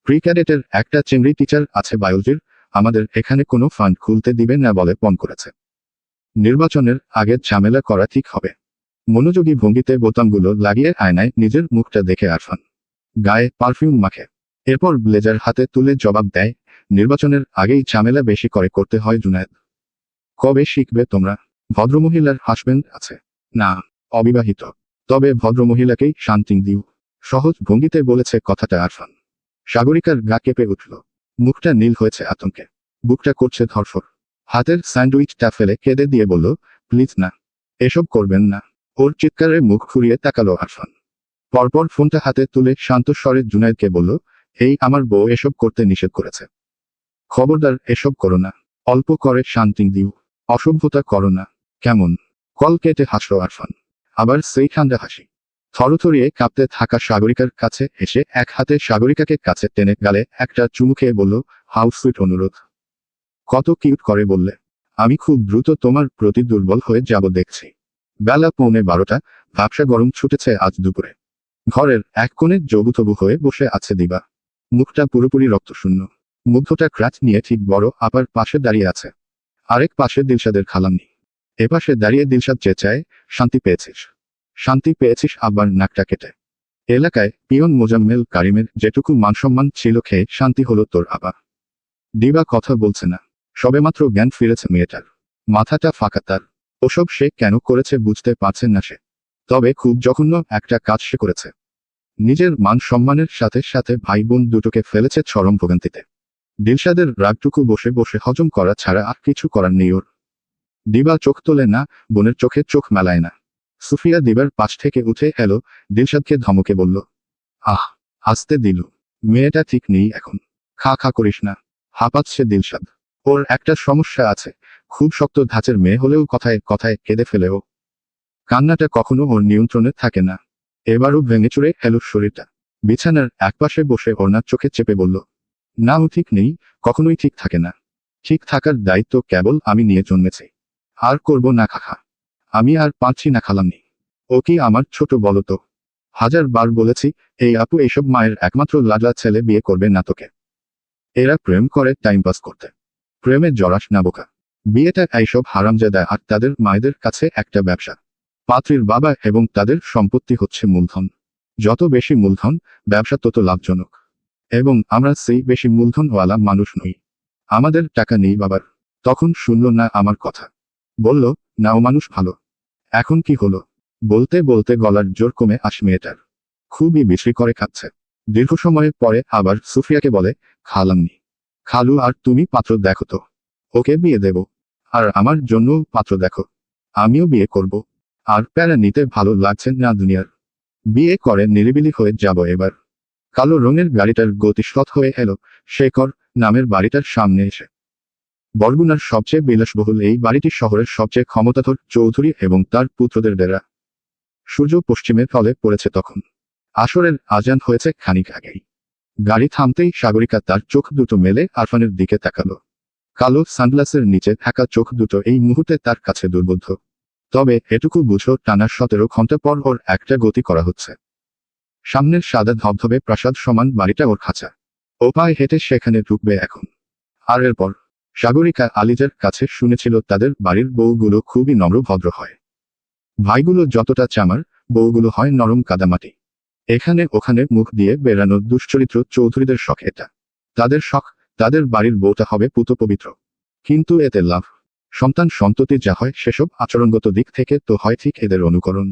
প্রি ক্যাডেটের একটা চেংড়ি টিচার আছে বায়োলজির, আমাদের এখানে কোনো ফান্ড খুলতে দিবেন না বলে পণ করেছে। নির্বাচনের আগে ঝামেলা করা ঠিক হবে। মনোযোগী ভঙ্গিতে বোতামগুলো লাগিয়ে আয়নায় নিজের মুখটা দেখে আরফান। গায়ে পারফিউম মাখে। এরপর ব্লেজার হাতে তুলে জবাব দেয়, নির্বাচনের আগেই ঝামেলা বেশি করে করতে হয় জুনায়েদ। কবে শিখবে তোমরা? ভদ্রমহিলার হাসবেন্ড আছে? না, অবিবাহিত। তবে ভদ্রমহিলাকেই শান্তি দিও। সহজ ভঙ্গিতে বলেছে কথাটা আরফান। সাগরিকার গা কেঁপে উঠল। মুখটা নীল হয়েছে আতঙ্কে। বুকটা করছে ধরফর। হাতের স্যান্ডউইচটা ফেলে কেঁদে দিয়ে বলল, প্লিজ না, এসব করবেন না। ওর চিৎকারে মুখ ঘুরিয়ে তাকালো আরফান। পরপর ফোনটা হাতে তুলে শান্ত স্বরে জুনায়েদকে বলল, এই আমার বউ এসব করতে নিষেধ করেছে। খবরদার এসব করো না। অল্প করে শান্তি দিও। অসভ্যতা করো না। কেমন? কল কেটে হাসল আরফান। আবার সেই ঠান্ডা হাসি। থরথরিয়ে কাঁপতে থাকা সাগরিকার কাছে এসে এক হাতে সাগরিকাকে কাছে টেনে গালে একটা চুমু খেয়ে বলল, হাউ সুইট অনুরোধ। কত কিউট করে বললে। আমি খুব দ্রুত তোমার প্রতি দুর্বল হয়ে যাব দেখছি। বেলা 11:15, ভাবসা গরম ছুটেছে আজ দুপুরে। ঘরের এক কোণে জবুতবু হয়ে বসে আছে দিবা। মুখটা পুরোপুরি রক্তশূন্য। মুগ্ধটা ক্রাচ নিয়ে ঠিক বড় আপার পাশে দাঁড়িয়ে আছে। আরেক পাশে দিলশাদের খালাম্নি। এপাশে দাঁড়িয়ে দিলশাদ চেঁচায়, শান্তি পেয়েছিস? শান্তি পেয়েছিস আবার নাকটা কেটে? এলাকায় পিয়ন মোজাম্মেল কারিমের যেটুকু মানসম্মান ছিল খেয়ে শান্তি হলো তোর আপা। দিবা কথা বলছে না। সবেমাত্র জ্ঞান ফিরেছে মেয়েটার। মাথাটা ফাঁকা তার। ওসব সে কেন করেছে বুঝতে পারছেন না সে। তবে খুব জঘন্য একটা কাজ সে করেছে। নিজের মান সম্মানের সাথে সাথে ভাই বোন দুটোকে ফেলেছে চরম ভোগান্তিতে। দিলশাদের রাগটুকু বসে বসে হজম করা ছাড়া আর কিছু করার নেই ওর। দিবা চোখ তোলে না, বোনের চোখে চোখ মেলায় না। সুফিয়া দিবার পাশ থেকে উঠে এলো, দিলশাদকে ধমকে বলল, আহ, আসতে দিলু। মেয়েটা ঠিক নেই এখন। খা খা করিস না। হাঁপাচ্ছে দিলশাদ। ওর একটা সমস্যা আছে। খুব শক্ত ধাঁচের মেয়ে হলেও কথায় কথায় কেঁদে ফেলেও। কান্নাটা কখনো ওর নিয়ন্ত্রণে থাকে না। এবারও ভেঙেচুরে এলো শরীরটা। বিছানার একপাশে বসে ওড়নার চোখে চেপে বলল, না ও ঠিক নেই, কখনোই ঠিক থাকে না। ঠিক থাকার দায়িত্ব কেবল আমি নিয়ে জন্মেছি। আর করব না খাখা। আমি আর পারছি না খালাম্নি। ও কি আমার ছোট বলো তো? 1000 বার বলেছি, এই আপু এইসব মায়ের একমাত্র লাডলা ছেলে বিয়ে করবে না তোকে। এরা প্রেম করে টাইম পাস করতে। প্রেমে জড়াস না বোকা। বিয়েটা এইসব হারামজাদা আর তাদের মায়েদের কাছে একটা ব্যবসা। পাত্রীর বাবা এবং তাদের সম্পত্তি হচ্ছে মূলধন। যত বেশি মূলধন, ব্যবসা তত লাভজনক। এবং আমরা সেই বেশি মূলধনওয়ালা মানুষ নই। আমাদের টাকা নেই বাবার। তখন শুনল না আমার কথা। বলল, নাও মানুষ ভালো। এখন কি হলো? বলতে বলতে গলার জোর কমে আসে মেয়েটার। খুবই বিশ্রী করে খাচ্ছে। দীর্ঘ সময় পরে আবার সুফিয়াকে বলে, খালাম্নি, খালু আর তুমি পাত্র দেখো তো। ওকে বিয়ে দেব। আর আমার জন্যও পাত্র দেখো। আমিও বিয়ে করব। আর প্যারা নিতে ভালো লাগছে না দুনিয়ার। বিয়ে করে নিরিবিলি হয়ে যাব এবার। কালো রঙের গাড়িটার গতি শত হয়ে এলো শেখর নামের বাড়িটার সামনে এসে। বরগুনার সবচেয়ে বিলাসবহুল এই বাড়িটি শহরের সবচেয়ে ক্ষমতাধর চৌধুরী এবং তার পুত্রদের ডেরা। সূর্য পশ্চিমের তলে পড়েছে তখন। আসরের আজান হয়েছে খানিক আগেই। গাড়ি থামতেই সাগরিকা তার চোখ দুটো মেলে আরফানের দিকে তাকালো। কালো সানগ্লাসের নিচে থাকা চোখ দুটো এই মুহূর্তে তার কাছে দুর্বোধ্য। তবে এটুকু বুঝো টানা 17 ঘন্টা পর ওর একটা গতি করা হচ্ছে। সামনের সাদা ধবধবে প্রাসাদ সমান বাড়িটা ওর খাঁচা। ও পায়ে হেঁটে সেখানে ঢুকবে এখন। আর এরপর সাগরিকা আলিজার কাছে শুনেছিল তাদের বাড়ির বউগুলো খুবই নম্র ভদ্র হয়। ভাইগুলো যতটা চামার, বউগুলো হয় নরম কাদামাটি। এখানে ওখানে মুখ দিয়ে বেড়ানো দুশ্চরিত্র চৌধুরীদের শখ এটা। তাদের শখ, তাদের বাড়ির বউটা হবে পুত পবিত্র। কিন্তু এতে লাভ, সন্তান সন্ততি যা হয় সেসব আচরণগত দিক থেকে তো হয় ঠিক এদের অনুকরণ।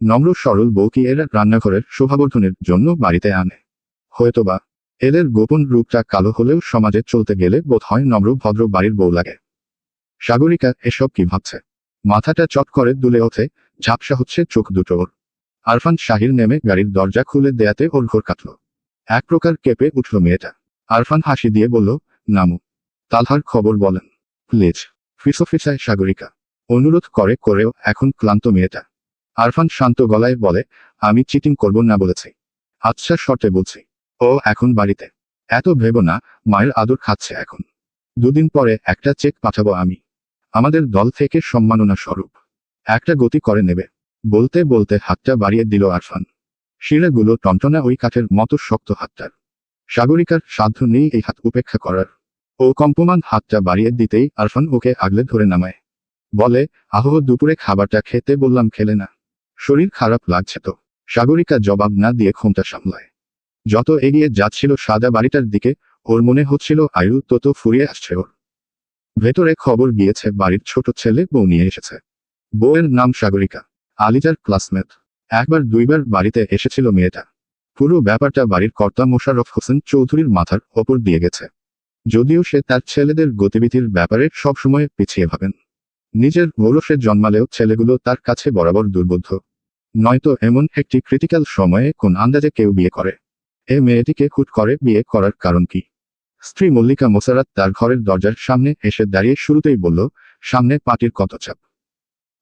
নম্র সরল বউকে এরা রান্নাঘরের শোভাবর্ধনের জন্য বাড়িতে আনে। হয়তোবা এদের গোপন রূপটা কালো হলেও সমাজে চলতে গেলে বোধ হয় নম্র ভদ্র বাড়ির বউ লাগে। সাগরিকা এসব কি ভাবছে? মাথাটা চট করে দুলে ওঠে, ঝাপসা হচ্ছে চোখ দুটো ওর। আরফান শাহির নেমে গাড়ির দরজা খুলে দেয়াতে ওর ঘোর কাটল। এক প্রকার কেঁপে উঠল মেয়েটা। আরফান হাসি দিয়ে বলল, নামু। তালহার খবর বলেন প্লিজ। ফিসফিসায় সাগরিকা। অনুরোধ করে করেও এখন ক্লান্ত মেয়েটা। আরফান শান্ত গলায় বলে, আমি চিটিং করব না বলেছি। আচ্ছা শর্তে বলছি। ও এখন বাড়িতে। এত ভেবো না, মায়ের আদর খাচ্ছে এখন। 2 দিন পরে একটা চেক পাঠাবো আমি। আমাদের দল থেকে সম্মাননা স্বরূপ। একটা গতি করে নেবে। বলতে বলতে হাতটা বাড়িয়ে দিল আরফান। শিরাগুলো টনটনা ওই কাঠের মতো শক্ত হাতটার। সাগরিকার সাধ্য নেই এই হাত উপেক্ষা করার। ও কম্পমান হাতটা বাড়িয়ে দিতেই আরফান ওকে আগলে ধরে নামায়। বলে, আহো দুপুরে খাবারটা খেতে বললাম খেলে না। শরীর খারাপ লাগছে তো। সাগরিকা জবাব না দিয়ে ঘোমটা সামলায়। যত এগিয়ে যাচ্ছিল সাদা বাড়িটার দিকে, ওর মনে হচ্ছিল আয়ু তত ফুরিয়ে আসছে ওর। ভেতরে খবর গিয়েছে বাড়ির ছোট ছেলে বউ নিয়ে এসেছে। বউয়ের নাম সাগরিকা, আলিজার ক্লাসমেট। একবার দুইবার বাড়িতে এসেছিল মেয়েটা। পুরো ব্যাপারটা বাড়ির কর্তা মোশাররফ হোসেন চৌধুরীর মাথার ওপর দিয়ে গেছে। যদিও সে তার ছেলেদের গতিবিধির ব্যাপারে সবসময় পিছিয়ে ভাবেন। নিজের ঔরসে জন্মালেও ছেলেগুলো তার কাছে বরাবর দুর্বোধ্য। নয়তো এমন একটি ক্রিটিক্যাল সময়ে কোন আন্দাজে কেউ বিয়ে করে? এ মেয়েটিকে হুট করে বিয়ে করার কারণ কি? স্ত্রী মল্লিকা মোসারাত তার ঘরের দরজার সামনে এসে দাঁড়িয়ে শুরুতেই বলল, সামনে পার্টির কত চাপ।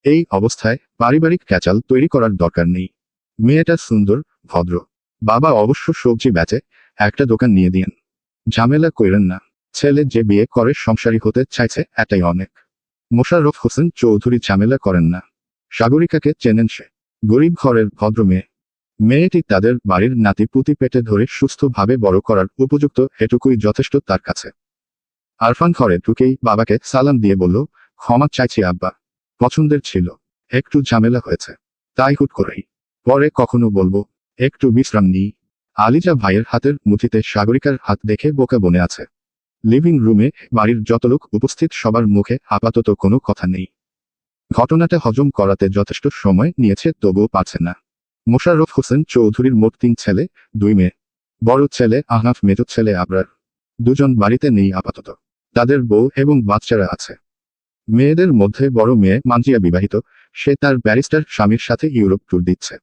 এই অবস্থায় পারিবারিক ক্যাচাল তৈরি করার দরকার নেই। মেয়েটা সুন্দর, ভদ্র। বাবা অবশ্য সবজি বেচে, একটা দোকান নিয়ে দিয়েন। ঝামেলা কইরেন না। ছেলে যে বিয়ে করে সংসারী হতে চাইছে এটাই অনেক। মোশাররফ হোসেন চৌধুরী ঝামেলা করেন না। সাগরিকাকে চেনেন সে। গরিব ঘরের ভদ্র মেয়ে। মেয়েটি তাদের বাড়ির নাতিপুতি পেটে ধরে সুস্থভাবে বড় করার উপযুক্ত, এটুকুই যথেষ্ট তার কাছে। আরফান ঘরে ঢুকেই বাবাকে সালাম দিয়ে বলল, ক্ষমা চাইছি আব্বা। পছন্দের ছিল, একটু ঝামেলা হয়েছে, তাই হুট করেই। পরে কখনো বলবো, একটু বিশ্রাম নিই। আলিজা ভাইয়ের হাতের মুঠিতে সাগরিকার হাত দেখে বোকা বনে আছে। লিভিং রুমে বাড়ির যত লোক উপস্থিত সবার মুখে আপাতত কোনো কথা নেই। ঘটনাটা হজম করাতে যথেষ্ট সময় নিয়েছে, তবুও পারছে না। মোশাররফ হোসেন চৌধুরীর মোট 3 ছেলে, 2 মেয়ে। বড় ছেলে আহনাফ, মেজো ছেলে আবরার। দুজন বাড়িতে নেই আপাতত। তাদের বউ এবং বাচ্চারা আছে। মেয়েদের মধ্যে বড় মেয়ে মানজিয়া বিবাহিত, সে তার ব্যারিস্টার স্বামীর সাথে ইউরোপ ট্যুর দিচ্ছে।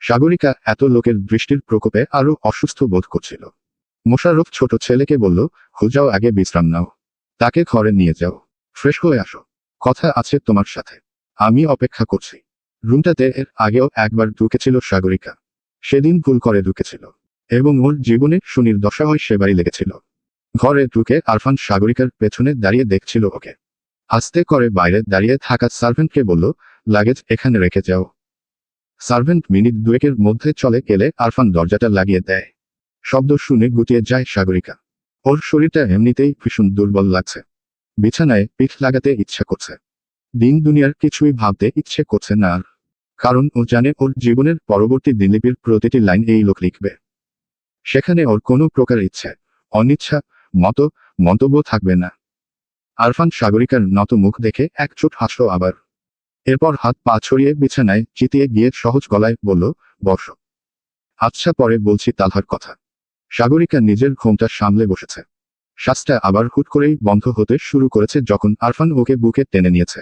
সাগরিকা এত লোকের দৃষ্টির প্রকোপে আরো অসুস্থ বোধ করছিল। মোশাররফ ছোট ছেলেকে বলল, যাও আগে বিশ্রাম নাও। তাকে ঘরে নিয়ে যাও, ফ্রেশ হয়ে আসো। কথা আছে তোমার সাথে। আমি অপেক্ষা করছি। রুমটাতে এর আগেও একবার ঢুকেছিল সাগরিকা। সেদিন ভুল করে ঢুকেছিল এবং ওর জীবনে সুনির্দশা হয় সেবারই লেগেছিল। ঘরে ঢুকে আরফান সাগরিকার পেছনে দাঁড়িয়ে দেখছিল ওকে। আস্তে করে বাইরে দাঁড়িয়ে থাকা সার্ভেন্টকে বলল, লাগেজ এখানে রেখে যাও। সার্ভেন্ট মিনিট দুয়েকের মধ্যে চলে গেলে আরফান দরজাটা লাগিয়ে দেয়। শব্দ শুনে গুটিয়ে যায় সাগরিকা। ওর শরীরটা এমনিতেই ভীষণ দুর্বল লাগছে। বিছানায় পিঠ লাগাতে ইচ্ছা করছে। দিন দুনিয়ার কিছুই ভাবতে ইচ্ছে করছে না আর। কারণ ও জানে ওর জীবনের পরবর্তী দিনলিপির প্রতিটি লাইন এই লোক লিখবে। সেখানে ওর কোনো প্রকার ইচ্ছে, অনিচ্ছা, মন্তব্য থাকবে না। আরফান সাগরিকার নত মুখ দেখে এক চোট হাসল আবার। এরপর হাত পা ছড়িয়ে বিছানায় চিতিয়ে গিয়ে সহজ গলায় বলল, বসো। আচ্ছা, পরে বলছি তালহার কথা। সাগরিকা নিজের ঘোমটা সামলে বসেছে। শ্বাসটা আবার হুট করেই বন্ধ হতে শুরু করেছে যখন আরফান ওকে বুকে টেনে নিয়েছে।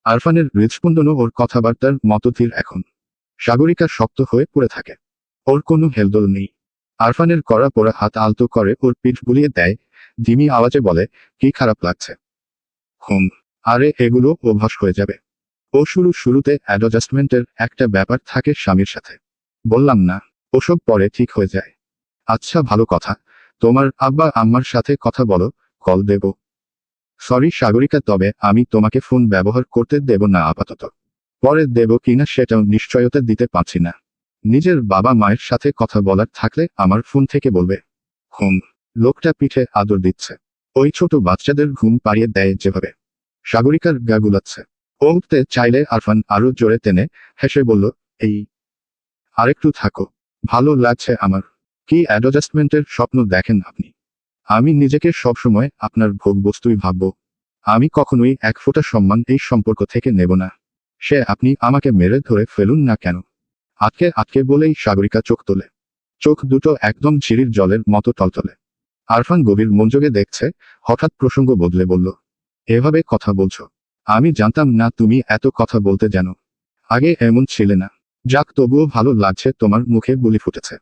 আরফানের হৃৎস্পন্দনও ওর কথাবার্তার মতো ধীর এখন। সাগরিকা শক্ত হয়ে পড়ে থাকে। ওর কোনো হেলদোল নেই। আরফানের কড়া পোড়া হাত আলতো করে ওর পিঠ বুলিয়ে দেয়, ধিমি আওয়াজে বলে, কি খারাপ লাগছে? আরে এগুলো অভ্যাস হয়ে যাবে। ও শুরুতে অ্যাডজাস্টমেন্টের একটা ব্যাপার থাকে স্বামীর সাথে। বললাম না, ওসব পরে ঠিক হয়ে যায়। আচ্ছা ভালো কথা, তোমার আব্বা আম্মার সাথে কথা বলো, কল দেব। সরি সাগরিকা, তবে আমি তোমাকে ফোন ব্যবহার করতে দেব না আপাতত। পরে দেব কিনা সেটাও নিশ্চয়তা দিতে পারছি না। নিজের বাবা মায়ের সাথে কথা বলার থাকলে আমার ফোন থেকে বলবে। লোকটা পিঠে আদর দিচ্ছে। ওই ছোট বাচ্চাদের ঘুম পাড়িয়ে দেয় যেভাবে। সাগরিকার গা গুলাচ্ছে। ও উঠতে চাইলে আরফান আরো জোরে টেনে হেসে বলল, এই আরেকটু থাকো, ভালো লাগছে আমার। কি অ্যাডজাস্টমেন্টের স্বপ্ন দেখেন আপনি? আমি নিজেকে সবসময় আপনার ভোগ বস্তুই ভাবব। আমি কখনোই এক ফোঁটা সম্মান এই সম্পর্ক থেকে নেব না। সে আপনি আমাকে মেরে ধরে ফেলুন না কেন। আটকে আটকে বলেই সাগরিকা চোখ তোলে। চোখ দুটো একদম ঝিরির জলের মতো টলটলে। আরফান গভীর মনোযোগে দেখছে, হঠাৎ প্রসঙ্গ বদলে বলল, এভাবে কথা বলছো? আমি জানতাম না তুমি এত কথা বলতে জানো। আগে এমন ছিলে না। যাক, তবুও ভালো লাগছে তোমার মুখে বুলি ফুটেছে।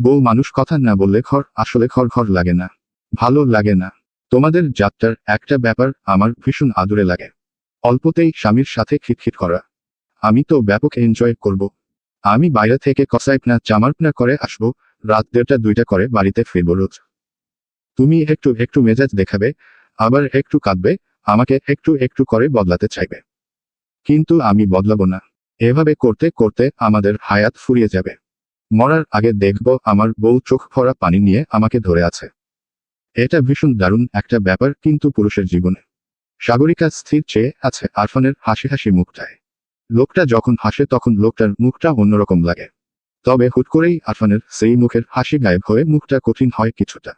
বউ মানুষ কথা না বললে ঘর আসলে ঘর লাগে না। ভালো লাগে না। তোমাদের যাত্রার একটা ব্যাপার আমার ভীষণ আদুরে লাগে। অল্পতেই স্বামীর সাথে খিটখিট করা। আমি তো ব্যাপক এনজয় করব। আমি বাইরে থেকে কসাইপনা চামারপনা করে আসবো, রাত 1:30-2টা করে বাড়িতে ফিরবো রোজ। তুমি একটু একটু মেজাজ দেখাবে, আবার একটু কাঁদবে, আমাকে একটু একটু করে বদলাতে চাইবে। কিন্তু আমি বদলাবো না। এভাবে করতে করতে আমাদের হায়াত ফুরিয়ে যাবে। মরার আগে দেখব আমার বউ চোখ ভরা পানি নিয়ে আমাকে ধরে আছে। এটা ভীষণ দারুণ একটা ব্যাপার কিন্তু পুরুষের জীবনে। সাগরিকা স্থির চেয়ে আছে আরফানের হাসি হাসি মুখটায়। লোকটা যখন হাসে তখন লোকটার মুখটা অন্যরকম লাগে। তবে হুট করেই আরফানের সেই মুখের হাসি গায়েব হয়ে মুখটা কঠিন হয় কিছুটা।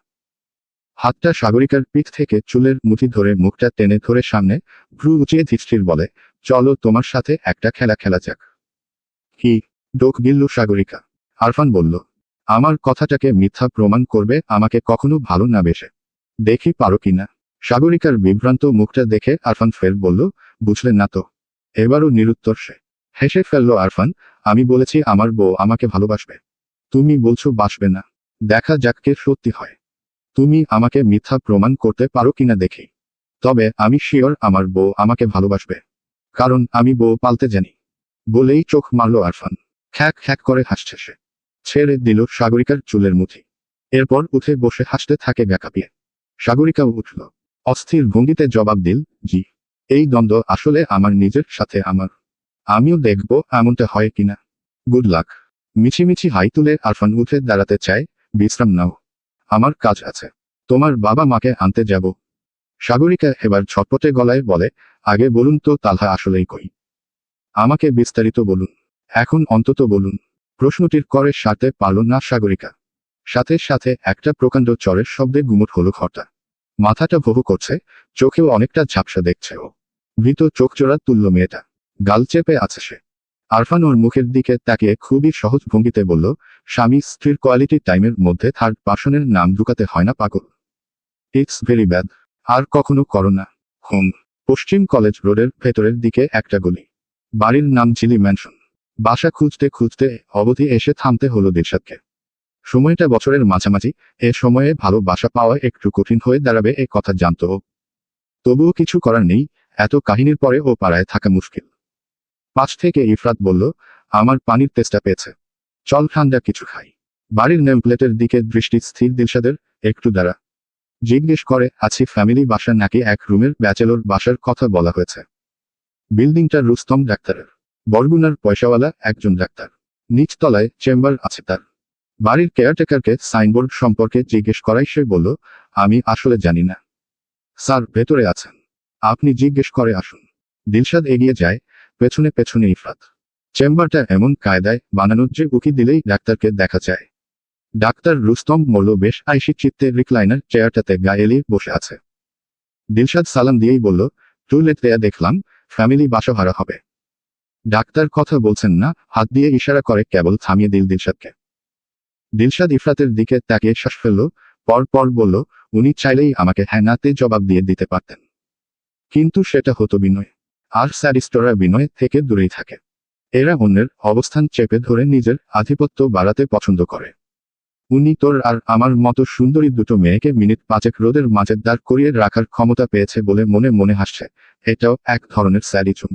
হাতটা সাগরিকার পিঠ থেকে চুলের মুঠি ধরে মুখটা টেনে ধরে সামনে ভ্রু উঁচিয়ে ধীরস্থির বলে, চলো তোমার সাথে একটা খেলা খেলা যাক। কি? ডোক গিলল সাগরিকা। আরফান বলল, আমার কথাটাকে মিথ্যা প্রমাণ করবে আমাকে কখনো ভালো না বেসে। দেখি পারো কিনা। সাগরিকার বিভ্রান্ত মুখটা দেখে আরফান ফের বলল, বুঝলেন না তো। এবারও নিরুত্তর সে। হেসে ফেলল আরফান, আমি বলেছি আমার বউ আমাকে ভালোবাসবে। তুমি বলছো বাসবে না। দেখা যাক কে সত্যি হয়। তুমি আমাকে মিথ্যা প্রমাণ করতে পারো কিনা দেখি। তবে আমি শিওর আমার বউ আমাকে ভালোবাসবে। কারণ আমি বউ পালতে জানি। বলেই চোখ মারল আরফান। খ্যাক খ্যাক করে হাসছে সে। ছেড়ে দিল সাগরিকার চুলের মুঠি। এরপর উঠে বসে হাসতে থাকে গা কাঁপিয়ে। সাগরিকাও উঠল। অস্থির ভঙ্গিতে জবাব দিল, জি। এই দ্বন্দ্ব আসলে আমার নিজের সাথে আমার। আমিও দেখব এমনটা হয় কিনা। Good luck. মিছিমিছি হাই তুলে আরফান উঠে দাঁড়াতে চায়, বিশ্রাম নাও। আমার কাজ আছে। তোমার বাবা মাকে আনতে যাব। সাগরিকা এবার ছটপটে গলায় বলে, আগে বলুন তো তালহা আসলেই কই? আমাকে বিস্তারিত বলুন। এখন অন্তত বলুন। প্রশ্নটির করে সারতে পারল না সাগরিকা। সাথে সাথে একটা প্রকাণ্ড চরের শব্দে গুমট হলো ঘরটা। মাথাটা ভোঁ করছে, চোখেও অনেকটা ঝাপসা দেখছে ও। ভীত চোখজোড়া তুলল মেয়েটা। গাল চেপে আছে সে। আরফান ওর মুখের দিকে তাকিয়ে খুবই সহজ ভঙ্গিতে বলল, স্বামী স্ত্রীর কোয়ালিটি টাইমের মধ্যে থার্ড পার্সনের নাম ঢুকাতে হয় না পাগল। It's very bad. আর কখনো করো না। হোম। পশ্চিম কলেজ রোডের ভেতরের দিকে একটা গলি। বাড়ির নাম ঝিলি ম্যানশন। বাসা খুঁজতে খুঁজতে অবধি এসে থামতে হলো দিলশাদকে। সময়টা বছরের মাঝামাঝি, এ সময়ে ভালো বাসা পাওয়া একটু কঠিন হয়ে দাঁড়াবে এ কথা জানত ও। তবুও কিছু করার নেই, এত কাহিনীর পরে ও পাড়ায় থাকা মুশকিল। পাশ থেকে ইফরাত বলল, আমার পানির তেষ্টা পেয়েছে। চল ঠান্ডা কিছু খাই। বাড়ির নেমপ্লেটের দিকে দৃষ্টি স্থির দিলশাদের, একটু দাঁড়া। জিজ্ঞেস করে, আছি ফ্যামিলি বাসা নাকি এক রুমের ব্যাচেলর বাসার কথা বলা হয়েছে। বিল্ডিংটা রুস্তম ডাক্তারের। বরগুনার পয়সাওয়ালা একজন ডাক্তার। নিচতলায় চেম্বার আছে তার। বাড়ির কেয়ারটেকারকে সাইনবোর্ড সম্পর্কে জিজ্ঞেস করাই সে বলল, আমি আসলে জানি না। স্যার ভেতরে আছেন। আপনি জিজ্ঞেস করে আসুন। দিলশাদ এগিয়ে যায়, পেছনে পেছনে ইফরাত। চেম্বারটা এমন কায়দায় বানানো যে উকি দিলেই ডাক্তারকে দেখা যায়। ডাক্তার রুস্তম মোল্ল বেশ আইসি চিত্তে রিক্লাইনার চেয়ারটাতে গা এলিয়ে বসে আছে। দিলশাদ সালাম দিয়েই বলল, টুলেট দেয়া দেখলাম, ফ্যামিলি বাসা ভাড়া হবে। ডাক্তার কথা বলছেন না, হাত দিয়ে ইশারা করে কেবল থামিয়ে দিল দিলশাদকে। দিলশাদ ইফরাতের দিকে তাকিয়ে শ্বাস ফেলল, পর পর বলল, উনি চাইলেই আমাকে হ্যাঁ নাতে জবাব দিয়ে দিতে পারতেন। কিন্তু সেটা হতো বিনয়। আর স্যাডিস্টরা বিনয় থেকে দূরেই থাকে। এরা অন্যের অবস্থান চেপে ধরে নিজের আধিপত্য বাড়াতে পছন্দ করে। উনি তোর আর আমার মতো সুন্দরী দুটো মেয়েকে মিনিট পাঁচেক রোদের মাঝে দাঁড় করিয়ে রাখার ক্ষমতা পেয়েছে বলে মনে মনে হাসছে। এটাও এক ধরনের স্যাডিজম।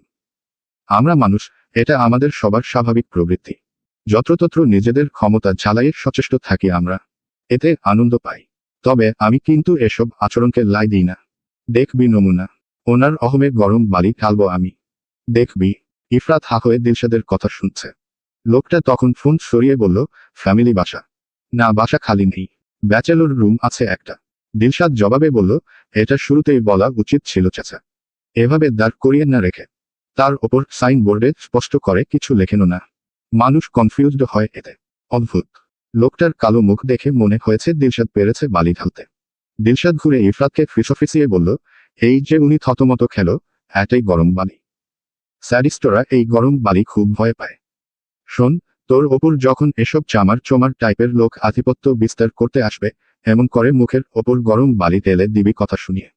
আমরা মানুষ, এটা আমাদের সবার স্বাভাবিক প্রবৃত্তি। যত্রতত্র নিজেদের ক্ষমতা ঝালাইয়ে সচেষ্ট থাকি আমরা। এতে আনন্দ পাই। তবে আমি কিন্তু এসব আচরণকে লাই দিই না। দেখবি নমুনা। ওনার অহমে গরম বালি ঢালবো আমি। দেখবি। ইফরাত হা হয়ে দিলশাদের কথা শুনছে। লোকটা তখন ফোন সরিয়ে বলল, ফ্যামিলি বাসা। না, বাসা খালি নেই। ব্যাচেলর রুম আছে একটা। দিলশাদ জবাবে বলল, এটা শুরুতেই বলা উচিত ছিল চাচা। এভাবে দাঁড় করিয়ে না রেখে। তার ওপর সাইনবোর্ডে স্পষ্ট করে কিছু লেখেনো না। মানুষ কনফিউজড হয় এতে। অদ্ভুত। লোকটার কালো মুখ দেখে মনে হয়েছে দিলশাদ পেরেছে বালি ঢালতে। দিলশাদ ঘুরে ইফরাতকে ফিসফিসিয়ে বলল, এই যে উনি থতমত খেলো, এটাই গরম বালি। স্যাডিস্টরা এই গরম বালি খুব ভয় পায়। শোন, তোর ওপর যখন এসব চামার চোমার টাইপের লোক আধিপত্য বিস্তার করতে আসবে, এমন করে মুখের ওপর গরম বালি ঢেলে দিবি কথা শুনিয়ে।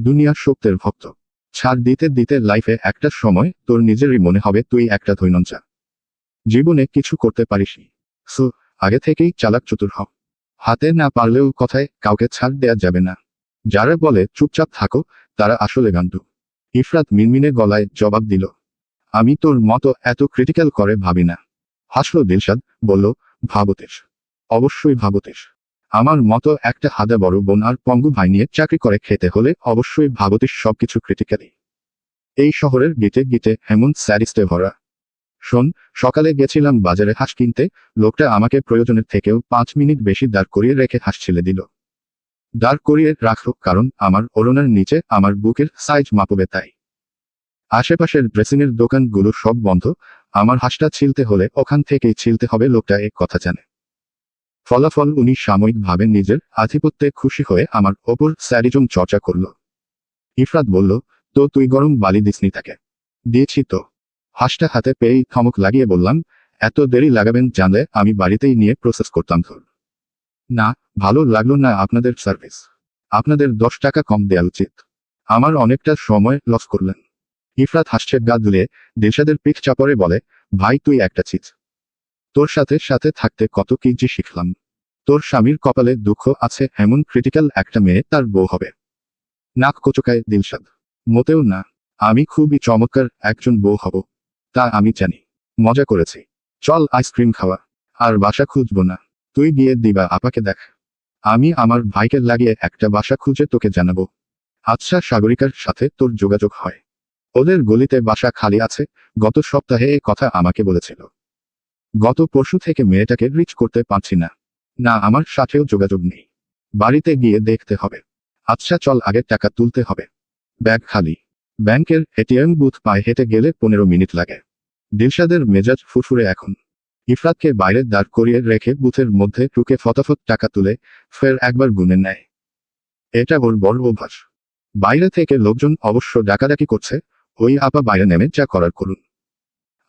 দুনিয়া সত্যের ভক্ত। ছাড় দিতে দিতে লাইফে একটা সময় তোর নিজেরই মনে হবে তুই একটা ধৈনঞ্চা। জীবনে কিছু করতে পারিসনি। সো, আগে থেকেই চালাক চতুর হ। হাতে না পারলেও কথায় কাউকে ছাড় দেয়া যাবে না। যারা বলে চুপচাপ থাকো, তারা আসলে গান্ডু। ইফরাত মিনমিনে গলায় জবাব দিল, আমি তোর মতো এত ক্রিটিক্যাল করে ভাবি না। হাসল দিলশাদ, বলল, ভাবতিস। অবশ্যই ভাবতিস। আমার মতো একটা হাদা বড় বোন আর পঙ্গু ভাই নিয়ে চাকরি করে খেতে হলে অবশ্যই ভাবতিস সবকিছু ক্রিটিক্যালি। এই শহরের গিতে গিতে এমন স্যাডিস্টে ভরা। শোন, সকালে গেছিলাম বাজারে হাঁস কিনতে, লোকটা আমাকে প্রয়োজনের থেকেও 5 মিনিট বেশি দাঁড় করিয়ে রেখে হাঁস ছেলে দিল। দাঁড় করিয়ে রাখল কারণ আমার ওড়নার নিচে আমার বুকের সাইজ মাপবে তাই। আশেপাশের ড্রেসিংয়ের দোকানগুলো সব বন্ধ, আমার হাঁসটা ছিলতে হলে ওখান থেকেই ছিলতে হবে, লোকটা এক কথা জানে। ফলাফল উনি সাময়িকভাবে নিজের আধিপত্যে খুশি হয়ে আমার ওপর স্যাডিজম চর্চা করল। ইফরাত বলল, তো তুই গরম বালি দিসনি তাকে? দিয়েছি তো। হাঁসটা হাতে পেয়েই থমক লাগিয়ে বললাম, এত দেরি লাগাবেন জানলে আমি বাড়িতেই নিয়ে প্রসেস করতাম। ধর না, ভালো লাগলো না আপনাদের সার্ভিস। আপনাদের 10 টাকা কম দেওয়া উচিত। আমার অনেকটা সময় লস করলেন। ইফরাত হাসছে গা দুলিয়ে, দিলশাদের পিঠ চাপড়ে বলে, ভাই তুই একটা চিজ। তোর সাথে সাথে থাকতে কত কি যে শিখলাম। তোর স্বামীর কপালে দুঃখ আছে এমন ক্রিটিক্যাল একটা মেয়ে তার বউ হবে? নাক কোচকায় দিলশাদ। মোটেও না। আমি খুবই চমৎকার একজন বউ হব। তা আমি জানি। মজা করেছি। চল আইসক্রিম খাওয়া। আর বাসা খুঁজবো না। তুই গিয়ে দিবা আপাকে দেখ। আমি আমার ভাইকে লাগিয়ে একটা বাসা খুঁজে তোকে জানাবো। আচ্ছা, সাগরিকার সাথে তোর যোগাযোগ হয়? ওদের গলিতে বাসা খালি আছে, গত সপ্তাহে এ কথা আমাকে বলেছিল। গত পরশু থেকে মেয়েটাকে রিচ করতে পারছি না। না, আমার সাথেও যোগাযোগ নেই। বাড়িতে গিয়ে দেখতে হবে। আচ্ছা চল, আগে টাকা তুলতে হবে। ব্যাগ খালি। ব্যাংকের এটিএম বুথ পায়ে হেঁটে গেলে 15 মিনিট লাগে। দিলশাদের মেজাজ ফুরফুরে এখন। ইফরাতকে বাইরে দাঁড় করিয়ে রেখে বুথের মধ্যে ঢুকে ফটাফট টাকা তুলে ফের একবার গুনে নেয়। এটা ওর বড় অভ্যাস। বাইরে থেকে লোকজন অবশ্য ডাকাডাকি করছে, ওই আপা বাইরে নেমে যা করার করুন।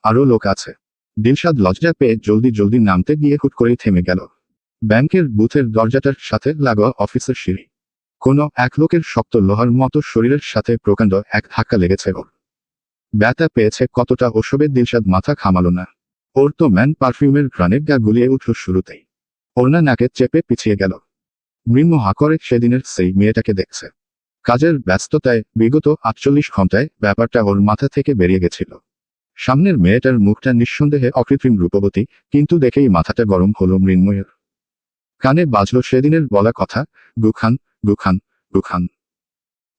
আরও লোক আছে। দিলশাদ লজ্জা পেয়ে জলদি জলদি নামতে গিয়ে হুট করেই থেমে গেল। ব্যাংকের বুথের দরজাটার সাথে লাগোয়া অফিসের সিঁড়ি। কোনো এক লোকের শক্ত লোহার মতো শরীরের সাথে প্রকাণ্ড এক ধাক্কা লেগেছে ওর। ব্যথা পেয়েছে কতটা ওসবে দিলশাদ মাথা ঘামালো না। ওর তো ম্যান পারফিউমের ঘ্রাণে গা গুলিয়ে উঠল শুরুতেই। ওড়না নাকে চেপে পিছিয়ে গেল। মৃন্মহা করে সেদিনের সেই মেয়েটাকে দেখছে। কাজের ব্যস্ততায় বিগত 48 ঘন্টায় ব্যাপারটা ওর মাথা থেকে বেরিয়ে গেছিল। সামনের মেয়েটার মুখটা নিঃসন্দেহে অকৃত্রিম রূপবতী, কিন্তু দেখেই মাথাটা গরম হলো মৃন্ময়ের। কানে বাজল সেদিনের বলা কথা, গুখান, গুখান, গুখান।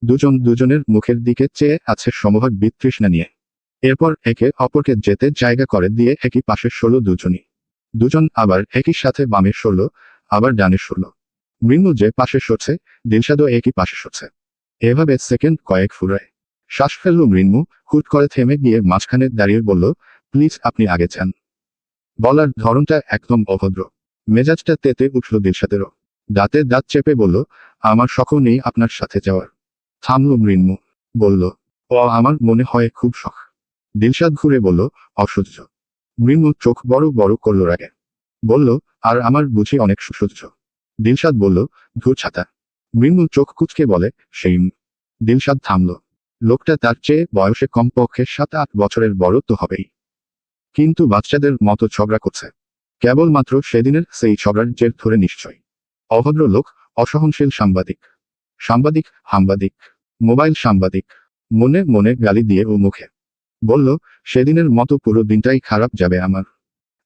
দুজন দুজনের মুখের দিকে চেয়ে আছে সমভাগ বিতৃষ্ণা নিয়ে। এরপর একে অপরকে যেতে জায়গা করে দিয়ে একই পাশে সরল দুজনই। দুজন আবার একই সাথে বামে সরল, আবার ডানে সরল। মৃন্মু যে পাশে সরছে, দিলশাদও একই পাশে সরছে। এভাবে সেকেন্ড কয়েক ফুরায়। শ্বাস ফেলল মৃন্মু, হুট করে থেমে গিয়ে মাঝখানে দাঁড়িয়ে বলল, প্লিজ আপনি আগে যান। বলার ধরনটা একদম অভদ্র। মেজাজটা তেতে উঠল দিলশাদেরও। দাঁতে দাঁত চেপে বলল, আমার শখ নেই আপনার সাথে যাওয়ার। থামল মৃন্মু। বলল, ও আমার মনে হয় খুব শখ। দিলশাদ ঘুরে বলল, অসহ্য। মৃন্মু চোখ বড় বড় করল রাগে। বলল, আর আমার বুঝি অনেক সুসহ্য। দিলশাদ বলল, ধুর ছাতা। মৃন্মু চোখ কুঁচকে বলে, সেইম। দিলশাদ থামল। লোকটা তার চেয়ে বয়সে কমপক্ষে 7-8 বছরের বড় তো হবেই। কিন্তু বাচ্চাদের মতো ঝগড়া করছে। কেবলমাত্র সেদিনের সেই ঝগড়ার জের ধরে নিশ্চয়। অভদ্র লোক, অসহনশীল সাংবাদিক। সাংবাদিক, হাংবাদিক, মোবাইল সাংবাদিক। মনে মনে গালি দিয়ে ও মুখে বলল, সেদিনের মতো পুরো দিনটাই খারাপ যাবে আমার।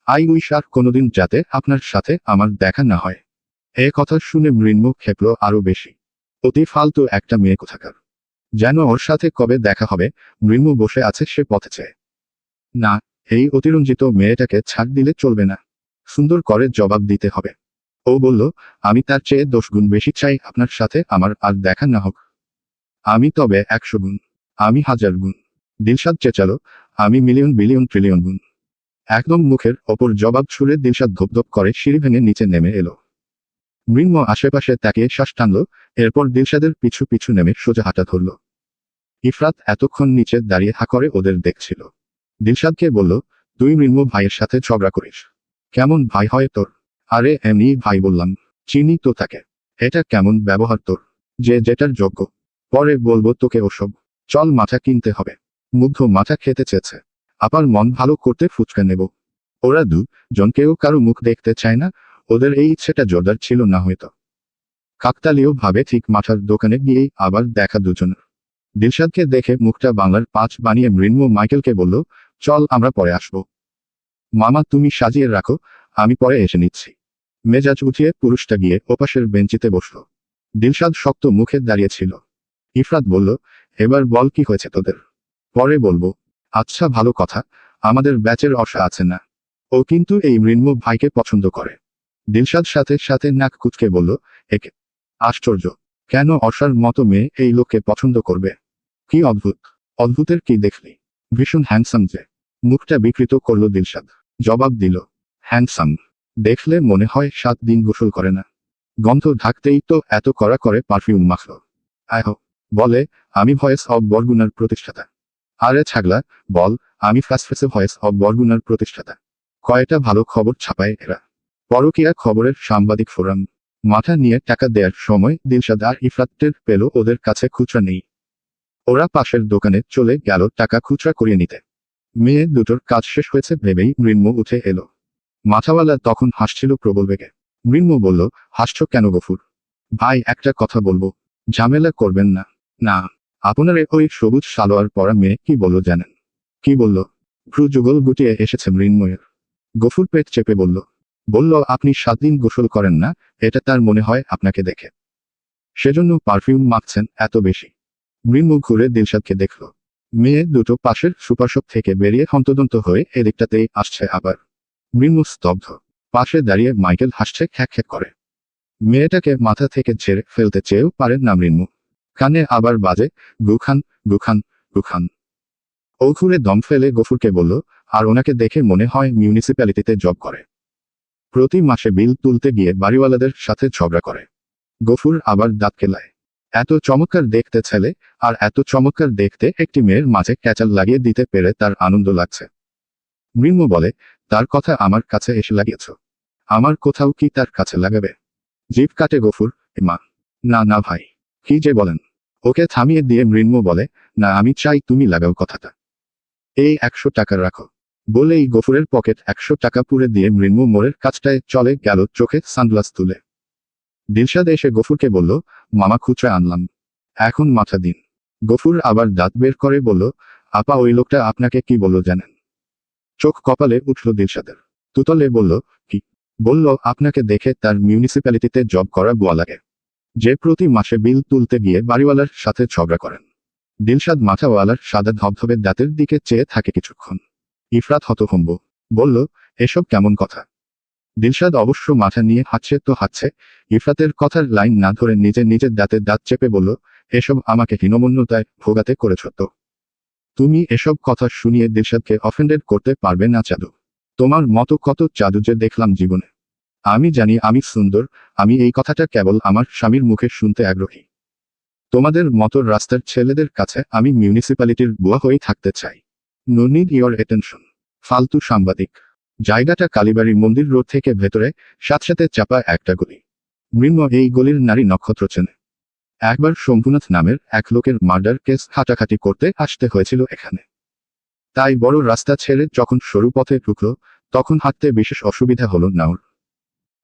আই উইশ আর কোনোদিন যাতে আপনার সাথে আমার দেখা না হয়। এ কথা শুনে মৃন্মু খেপল আরো বেশি। অতি ফালতু একটা মেয়ে কোথাকার। যেন ওর সাথে কবে দেখা হবে। মৃন্মু বসে আছে সে পথে চেয়ে। না, এই অতিরঞ্জিত মেয়েটাকে ছাড় দিলে চলবে না। সুন্দর করে জবাব দিতে হবে। ও বলল, আমি তার চেয়ে 10 গুণ বেশি চাই আপনার সাথে আমার আর দেখা না হোক। আমি তবে 100 গুণ। আমি 1000 গুণ। দিলশাদ চেঁচালো, আমি মিলিয়ন বিলিয়ন ট্রিলিয়ন গুণ। একদম মুখের ওপর জবাব ছুড়ে দিলশাদ ধপধপ করে সিঁড়ি ভেঙে নিচে নেমে এলো। মৃন্মু আশেপাশে তাকিয়ে শ্বাস টানল, এরপর দিলশাদের পিছু পিছু নেমে সোজা হাঁটা ধরল। ইফরাত এতক্ষণ নিচে দাঁড়িয়ে হা করে ওদের দেখছিল। দিলশাদকে বলল, তুই মৃন্মু ভাইয়ের সাথে ঝগড়া করিস? কেমন ভাই হয় তোর? আরে এমনি ভাই বললাম। চিনি তো তাকে। এটা কেমন ব্যবহার তোর? যে যেটার যোগ্য। পরে বলবো তোকে ওসব। চল মাথা কিনতে হবে। মুগ্ধ মাথা খেতে চেয়েছে। আপার মন ভালো করতে ফুচকা নেব। ওরা জন কেউ কারো মুখ দেখতে চায় না, ওদের এই ইচ্ছেটা জোরদার ছিল না হয়তো। কাকতালীয় ভাবে ঠিক মাথার দোকানে গিয়েই আবার দেখা দুজনের। দিলশাদকে দেখে মুখটা বাংলার 5 বানিয়ে মৃন্মু মাইকেলকে বলল, চল আমরা পরে আসবো। মামা তুমি সাজিয়ে রাখো, আমি পরে এসে নিচ্ছি। মেজাজ উঠিয়ে পুরুষটা গিয়ে ওপাশের বেঞ্চিতে বসল। দিলশাদ শক্ত মুখে দাঁড়িয়েছিল। ইফরাত বলল, এবার বল কি হয়েছে তোদের? পরে বলবো। আচ্ছা ভালো কথা, আমাদের ব্যাচের অর্ষা আছে না? ও কিন্তু এই মৃন্মু ভাইকে পছন্দ করে। দিলশাদ সাথে সাথে নাক কুচকে বলল, একে। আশ্চর্য। কেন অর্ষার মতো মেয়ে এই লোককে পছন্দ করবে? কি অদ্ভুত। অদ্ভুতের কি দেখলি? ভীষণ হ্যান্ডসাম যে। মুখটা বিকৃত করল দিলশাদ। জবাব দিল, হ্যান্ডসাম। দেখলে মনে হয় 7 দিন গোসল করে না। গন্ধ ঢাকতেই তো এত কড়া করে পারফিউম মাখল। আহ বলে, আমি ভয়েস অব বরগুনার প্রতিষ্ঠাতা। আরে ছাগলা, বল, আমি ফাসফেসে ভয়েস অব বরগুনার প্রতিষ্ঠাতা। কয়টা ভালো খবর ছাপায় এরা। পরকীয়া খবরের সাংবাদিক ফোরাম। মাথা নিয়ে টাকা দেওয়ার সময় দিলশাদ আর ইফরাত টের পেল ওদের কাছে খুচরা নেই। ওরা পাশের দোকানে চলে গেল টাকা খুচরা করিয়ে নিতে। মেয়ে দুটোর কাজ শেষ হয়েছে ভেবেই মৃন্ময় উঠে এলো। মাথাওয়ালা তখন হাসছিল প্রবল বেগে। মৃন্ময় বলল, হাসছো কেন গফুর ভাই? একটা কথা বলবো, ঝামেলা করবেন না। না। আপনার ওই সবুজ সালোয়ার পরা মেয়ে কি বলল জানেন? কি বলল? ভ্রু যুগল গুটিয়ে এসেছে মৃন্ময়ের। গফুর পেট চেপে বলল, আপনি 7 দিন গোসল করেন না, এটা তার মনে হয় আপনাকে দেখে। সেজন্য পারফিউম মাখছেন এত বেশি। মৃন্ময় ঘুরে দিলশাদকে দেখল। মেয়ে দুটো পাশের সুপারশপ থেকে বেরিয়ে হন্তদন্ত হয়ে এদিকটাতেই আসছে আবার। মৃন্ময় স্তব্ধ। পাশে দাঁড়িয়ে মাইকেল হাসছে খ্যাক খ্যাক করে। মেয়েটাকে মাথা থেকে ঝেড়ে ফেলতে চেয়েও পারেন না মৃন্ময়। কানে আবার বাজে, গুখান গুখান গুখান। ও ঘুরে দম ফেলে গফুরকে বলল, আর ওনাকে দেখে মনে হয় মিউনিসিপ্যালিটিতে জব করে। প্রতি মাসে বিল তুলতে গিয়ে বাড়িওয়ালাদের সাথে ঝগড়া করে। গফুর আবার দাঁত কেলায়। এত চমৎকার দেখতে ছেলে, আর এত চমৎকার দেখতে একটি মেয়ের মাঝে ক্যাচাল লাগিয়ে দিতে পেরে তার আনন্দ লাগছে। মৃন্ময় বলে, তার কথা আমার কাছে এসে লাগিয়েছ? আমার কোথাও কি তার কাছে লাগাবে? জিভ কাটে গফুর, মা। না না ভাই, কি যে বলেন। ওকে থামিয়ে দিয়ে মৃন্ময় বলে, না, আমি চাই তুমি লাগাও কথাটা। এই 100 টাকা রাখো। বলেই গফুরের পকেট 100 টাকা পুরে দিয়ে মৃন্ময় মোড়ের কাছটায় চলে গেল চোখে সানগ্লাস তুলে। দিলশাদ এসে গফুরকে বলল, মামা খুচরা আনলাম, এখন মাথা দিন। গফুর আবার দাঁত বের করে বলল, আপা ওই লোকটা আপনাকে কি বলল জানেন? চোখ কপালে উঠল দিলশাদের। তুতলে বলল, কি? বলল আপনাকে দেখে তার মিউনিসিপ্যালিটিতে জব করা বুয়া লাগে, যে প্রতি মাসে বিল তুলতে গিয়ে বাড়িওয়ালার সাথে ঝগড়া করেন। দিলশাদ মাথাওয়ালার সাদা ধবধবে দাঁতের দিকে চেয়ে থাকে কিছুক্ষণ। ইফরাত হতভম্ব। বলল, এসব কেমন কথা? দিলশাদ অবশ্য মাথা নিয়ে হাঁটছে তো হাঁটছে। ইফরাতের কথার লাইন না ধরে নিজে নিজের দাঁতে দাঁত চেপে বলল, এসব আমাকে হীনমন্যতায় ভোগাতে করেছ তো? তুমি এসব কথা শুনিয়ে দিলশাদকে অফেন্ডেড করতে পারবে না চাদু। তোমার মতো কত চাদু যে দেখলাম জীবনে। আমি জানি আমি সুন্দর, আমি এই কথাটা কেবল আমার স্বামীর মুখে শুনতে আগ্রহী। তোমাদের মতো রাস্তার ছেলেদের কাছে আমি মিউনিসিপ্যালিটির বুয়া হয়েই থাকতে চাই। No need your attention. ফালতু সাংবাদিক। জায়গাটা কালীবাড়ি মন্দির রোড থেকে ভেতরে, সাথে চাপা একটা গলি। মৃন্ময় এই গলির নারী নক্ষত্র চেনে। একবার শম্ভুনাথ নামের এক লোকের মার্ডার কেস হাঁটাখাটি করতে আসতে হয়েছিল এখানে। তাই বড় রাস্তা ছেড়ে যখন সরু পথে ঢুকল, তখন হাঁটতে বিশেষ অসুবিধা হলো না ওর।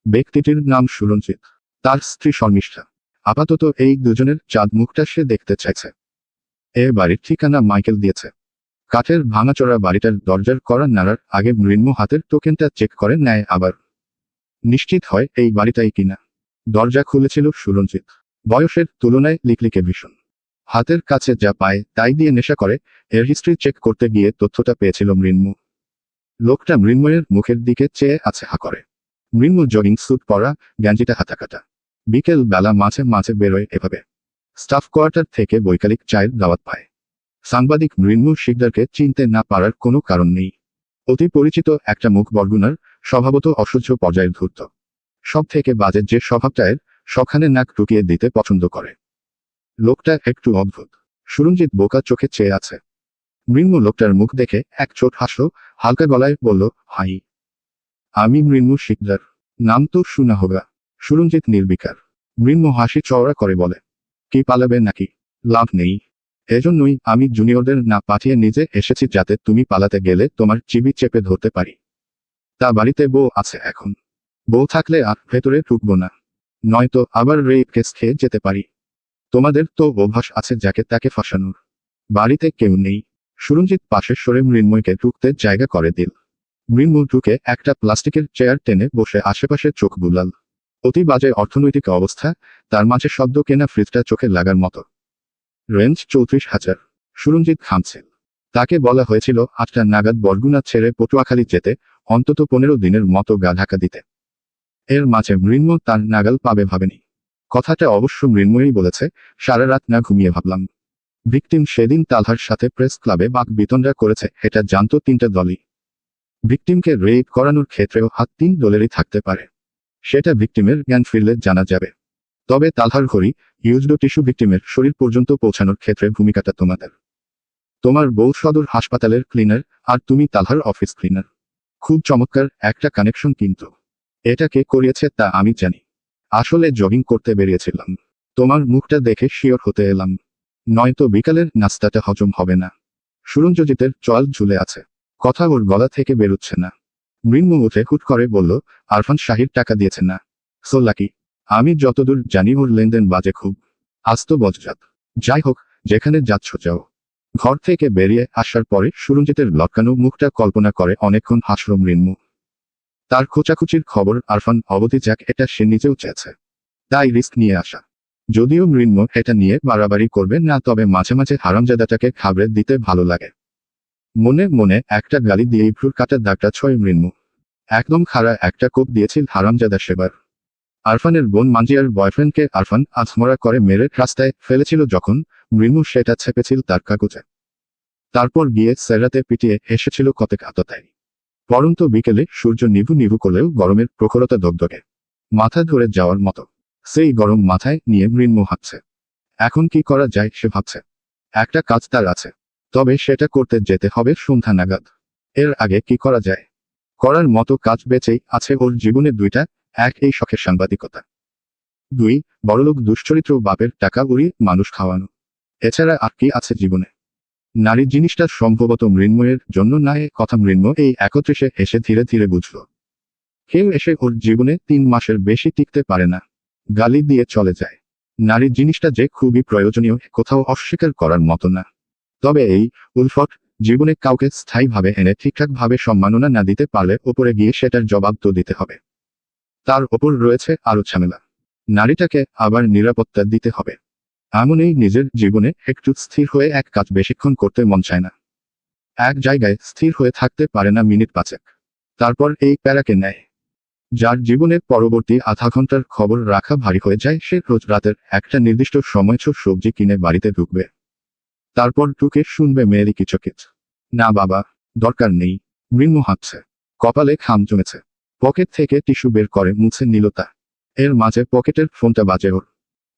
ব্যক্তিটির নাম সুরঞ্জিত, তার স্ত্রী শর্মিষ্ঠা। আপাতত এই দুজনের চাঁদ মুখটা সে দেখতে চাইছে। এ বাড়ির ঠিকানা মাইকেল দিয়েছে। কাঠের ভাঙাচোরা বাড়িটার দরজার কড়া নাড়ার আগে মৃন্ময় হাতের টোকেনটা চেক করে নেয় আবার। নিশ্চিত হয় এই বাড়িটাই কিনা। দরজা খুলেছিল সুরঞ্জিত। বয়সের তুলনায় লিকলিকে ভীষণ। হাতের কাছে যা পায় তাই দিয়ে নেশা করে। এর হিস্ট্রি চেক করতে গিয়ে তথ্যটা পেয়েছিল মৃন্ময়। লোকটা মৃন্ময়ের মুখের দিকে চেয়ে আছে হা করে। মৃন্ময় জগিং স্যুট পরা, গ্যাঞ্জিটা হাতাকাটা। বিকেল বেলা মাঝে মাঝে বেরোয় এভাবে। স্টাফ কোয়ার্টার থেকে বৈকালিক চায়ের দাওয়াত পায়। সাংবাদিক মৃন্ময় শিকদারকে চিনতে না পারার কোনো কারণ নেই। অতি পরিচিত একটা মুখ বরগুনার, স্বভাবত অসহ্য পর্যায়ের ধূর্ত। সব থেকে বাজে যে স্বভাবটা এর, সখানে নাক ঢুকিয়ে দিতে পছন্দ করে। লোকটা একটু অদ্ভুত। সুরঞ্জিত বোকা চোখে চেয়ে আছে। মৃন্ময় লোকটার মুখ দেখে এক চোট হাসল, হালকা গলায় বলল, হাই, আমি মৃন্ময় শিকদার। নাম তো শুনা হোগা। সুরঞ্জিত নির্বিকার। মৃন্ময় হাসি চওড়া করে বলে, কি পালাবে নাকি? লাভ নেই। এজন্যই আমি জুনিয়রদের না পাঠিয়ে নিজে এসেছি, যাতে তুমি পালাতে গেলে তোমার চিবি চেপে ধরতে পারি। তা বাড়িতে বউ আছে এখন। বউ থাকলে আর ভেতরে ঢুকবো না, নয়তো আবার রেপ কেস খেয়ে যেতে পারি। তোমাদের তো অভ্যাস আছে যাকে তাকে ফাঁসানোর। বাড়িতে কেউ নেই। সুরঞ্জিত পাশে সরে মৃন্ময়কে ঢুকতে জায়গা করে দিল। মৃন্ময় ঢুকে একটা প্লাস্টিকের চেয়ার টেনে বসে আশেপাশে চোখ বুলাল। অতি বাজে অর্থনৈতিক অবস্থা, তার মাঝে সদ্য কেনা ফ্রিজটা চোখে লাগার মতো। রেঞ্জ 34,000। সুরঞ্জিত খামছিল। তাকে বলা হয়েছিল 8টা নাগাদ বরগুনা ছেড়ে পটুয়াখালী যেতে, অন্তত 15 দিনের মতো গা ঢাকা দিতে। এর মাঝে মৃন্ময় তার নাগাল পাবে ভাবেনি। কথাটা অবশ্য মৃন্ময়ই বলেছে, সারা রাত না ঘুমিয়ে ভাবলাম। ভিকটিম সেদিন তালহার সাথে প্রেস ক্লাবে বাকবিতণ্ডা করেছে, এটা জানতো তিনটা দলই। ভিকটিমকে রেপ করানোর ক্ষেত্রেও হাত তিন দলেরই থাকতে পারে, সেটা ভিকটিমের জ্ঞান ফিরলে জানা যাবে। তবে তালহার ঘড়ি ইউজড টিস্যু ভিকটিমের শরীর পর্যন্ত পৌঁছানোর ক্ষেত্রে ভূমিকাটা তোমাদের। তোমার বউ সদর হাসপাতালের ক্লিনার, আর তুমি তালহার অফিস ক্লিনার। খুব চমৎকার একটা কানেকশন, কিন্তু এটা কে করিয়েছে তা আমি জানি। আসলে জগিং করতে বেরিয়েছিলাম, তোমার মুখটা দেখে শিওর হতে এলাম, নয়তো বিকালের নাস্তাটা হজম হবে না। সুরঞ্জজিতের চোয়াল ঝুলে আছে, কথা ওর গলা থেকে বেরুচ্ছে না। মৃন্মু উঠে হুট করে বলল, আরফান শাহির টাকা দিয়েছে না? So lucky. আমি যতদূর জানি ওর লেনদেন বাজে খুব, আস্ত বজ্জাত। যাই হোক, যেখানে যাচ্ছ যাও। ঘর থেকে বেরিয়ে আসার পরে সুরঞ্জিতের লটকানো মুখটা কল্পনা করে অনেকক্ষণ হাসল মৃন্মু। তার খোঁচাখুচির খবর আরফান অবধি যাক, এটা সে নিজেও চেয়েছে, তাই রিস্ক নিয়ে আসা। যদিও মৃন্মু এটা নিয়ে বাড়াবাড়ি করবে না, তবে মাঝে মাঝে হারামজাদাটাকে খাবড়ে দিতে ভালো লাগে। মনে মনে একটা গালি দিয়েই ভ্রুর কাটার দাগটা ছয় মৃন্মু। একদম খাড়া একটা কোপ দিয়েছিল হারামজাদা সেবার। আরফানের বোন মানজিয়ার বয়ফ্রেন্ডকে আরফান আধমরা করে মেরে রাস্তায় ফেলেছিল যখন, মৃন্মু সেটা ছেপেছিল তার কাগজে। তারপর গিয়ে সেরাতে পিটিয়ে এসেছিল কতেক আততায়। পরন্ত বিকেলে সূর্য নিভু নিভু করলেও গরমের প্রখরতা দগদগে, মাথা ধরে যাওয়ার মতো। সেই গরম মাথায় নিয়ে মৃন্মু হাঁটছে। এখন কি করা যায় সে ভাবছে। একটা কাজ তার আছে, তবে সেটা করতে যেতে হবে সন্ধ্যা নাগাদ। এর আগে কি করা যায়? করার মতো কাজ বেঁচেই আছে ওর জীবনে দুইটা, এক এই শখের সাংবাদিকতা, দুই বড়লোক দুশ্চরিত্র বাপের টাকা উড়িয়ে মানুষ খাওয়ানো। এছাড়া আর কি আছে জীবনে? নারী জিনিসটা সম্ভবত মৃন্ময়ের জন্য না, এ কথা মৃন্ময় এই 31-এ এসে ধীরে ধীরে বুঝল। কেউ এসে ওর জীবনে 3 মাসের বেশি টিকতে পারে না, গালি দিয়ে চলে যায়। নারী জিনিসটা যে খুবই প্রয়োজনীয় কোথাও অস্বীকার করার মতো না। তবে এই উলফট জীবনে কাউকে স্থায়ীভাবে এনে ঠিকঠাকভাবে সম্মাননা না দিতে পারলে ওপরে গিয়ে সেটার জবাব তো দিতে হবে। তার ওপর রয়েছে আরো ঝামেলা, নারীটাকে আবার নিরাপত্তা দিতে হবে। এমনই নিজের জীবনে একটু স্থির হয়ে এক কাজ বেশিক্ষণ করতে মন চায় না। এক জায়গায় স্থির হয়ে থাকতে পারে না মিনিট 5। তারপর এই প্যারাকে নেয়। যার জীবনের পরবর্তী আধা ঘন্টার খবর রাখা ভারী হয়ে যায়, সে রোজ রাতের একটা নির্দিষ্ট সময় সবজি কিনে বাড়িতে ঢুকবে। তারপর ঢুকে শুনবে মেয়েরই কিচকিচ। না বাবা, দরকার নেই। মৃন্মু হাঁটছে, কপালে ঘাম জমেছে। পকেট থেকে টিস্যু বের করে মুছে নিল তা। এর মাঝে পকেটের ফোনটা বাজে ওর।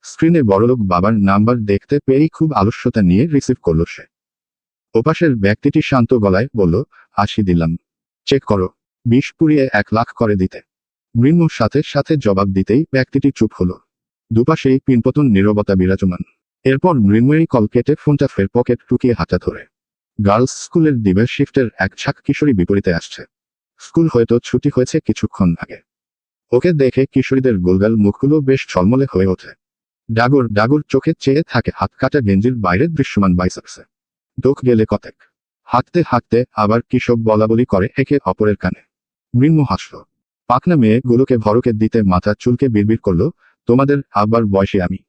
স্ক্রিনে বড়লোক বাবার নাম্বার দেখতে পেয়েই খুব আলস্যতা নিয়ে রিসিভ করল সে। ওপাশের ব্যক্তিটি শান্ত গলায় বলল, 80 দিলাম, চেক করো। 20 পুড়িয়ে 1 লাখ করে দিতে। মৃন্মুর সাথে সাথে জবাব দিতেই ব্যক্তিটি চুপ হলো। দুপাশেই পিনপতন নীরবতা বিরাজমান। এরপর মৃন্ময়ী কল কেটে ফোনটা ফের পকেট ঢুকিয়ে হাঁটা ধরে। গার্লস স্কুলের দিবের শিফটের এক ছাক কিশোরী বিপরীতে আসছে। স্কুল হয়তো ছুটি হয়েছে কিছুক্ষণ আগে। ওকে দেখে কিশোরীদের গোলগাল মুখগুলো বেশ ঝলমলে হয়ে ওঠে। ডাগর ডাগর চোখে চেয়ে থাকে হাত কাটা গেঞ্জির বাইরে দৃশ্যমান বাইসেপসে। দোক গেলে কতেক। হাঁটতে হাঁটতে আবার কিসব বলাবলি করে একে অপরের কানে। মৃন্মু হাসল। পাকনা মেয়েগুলোকে ভরকে দিতে মাথা চুলকে বিড়বিড় করল, তোমাদের আব্বার বয়সী আমি।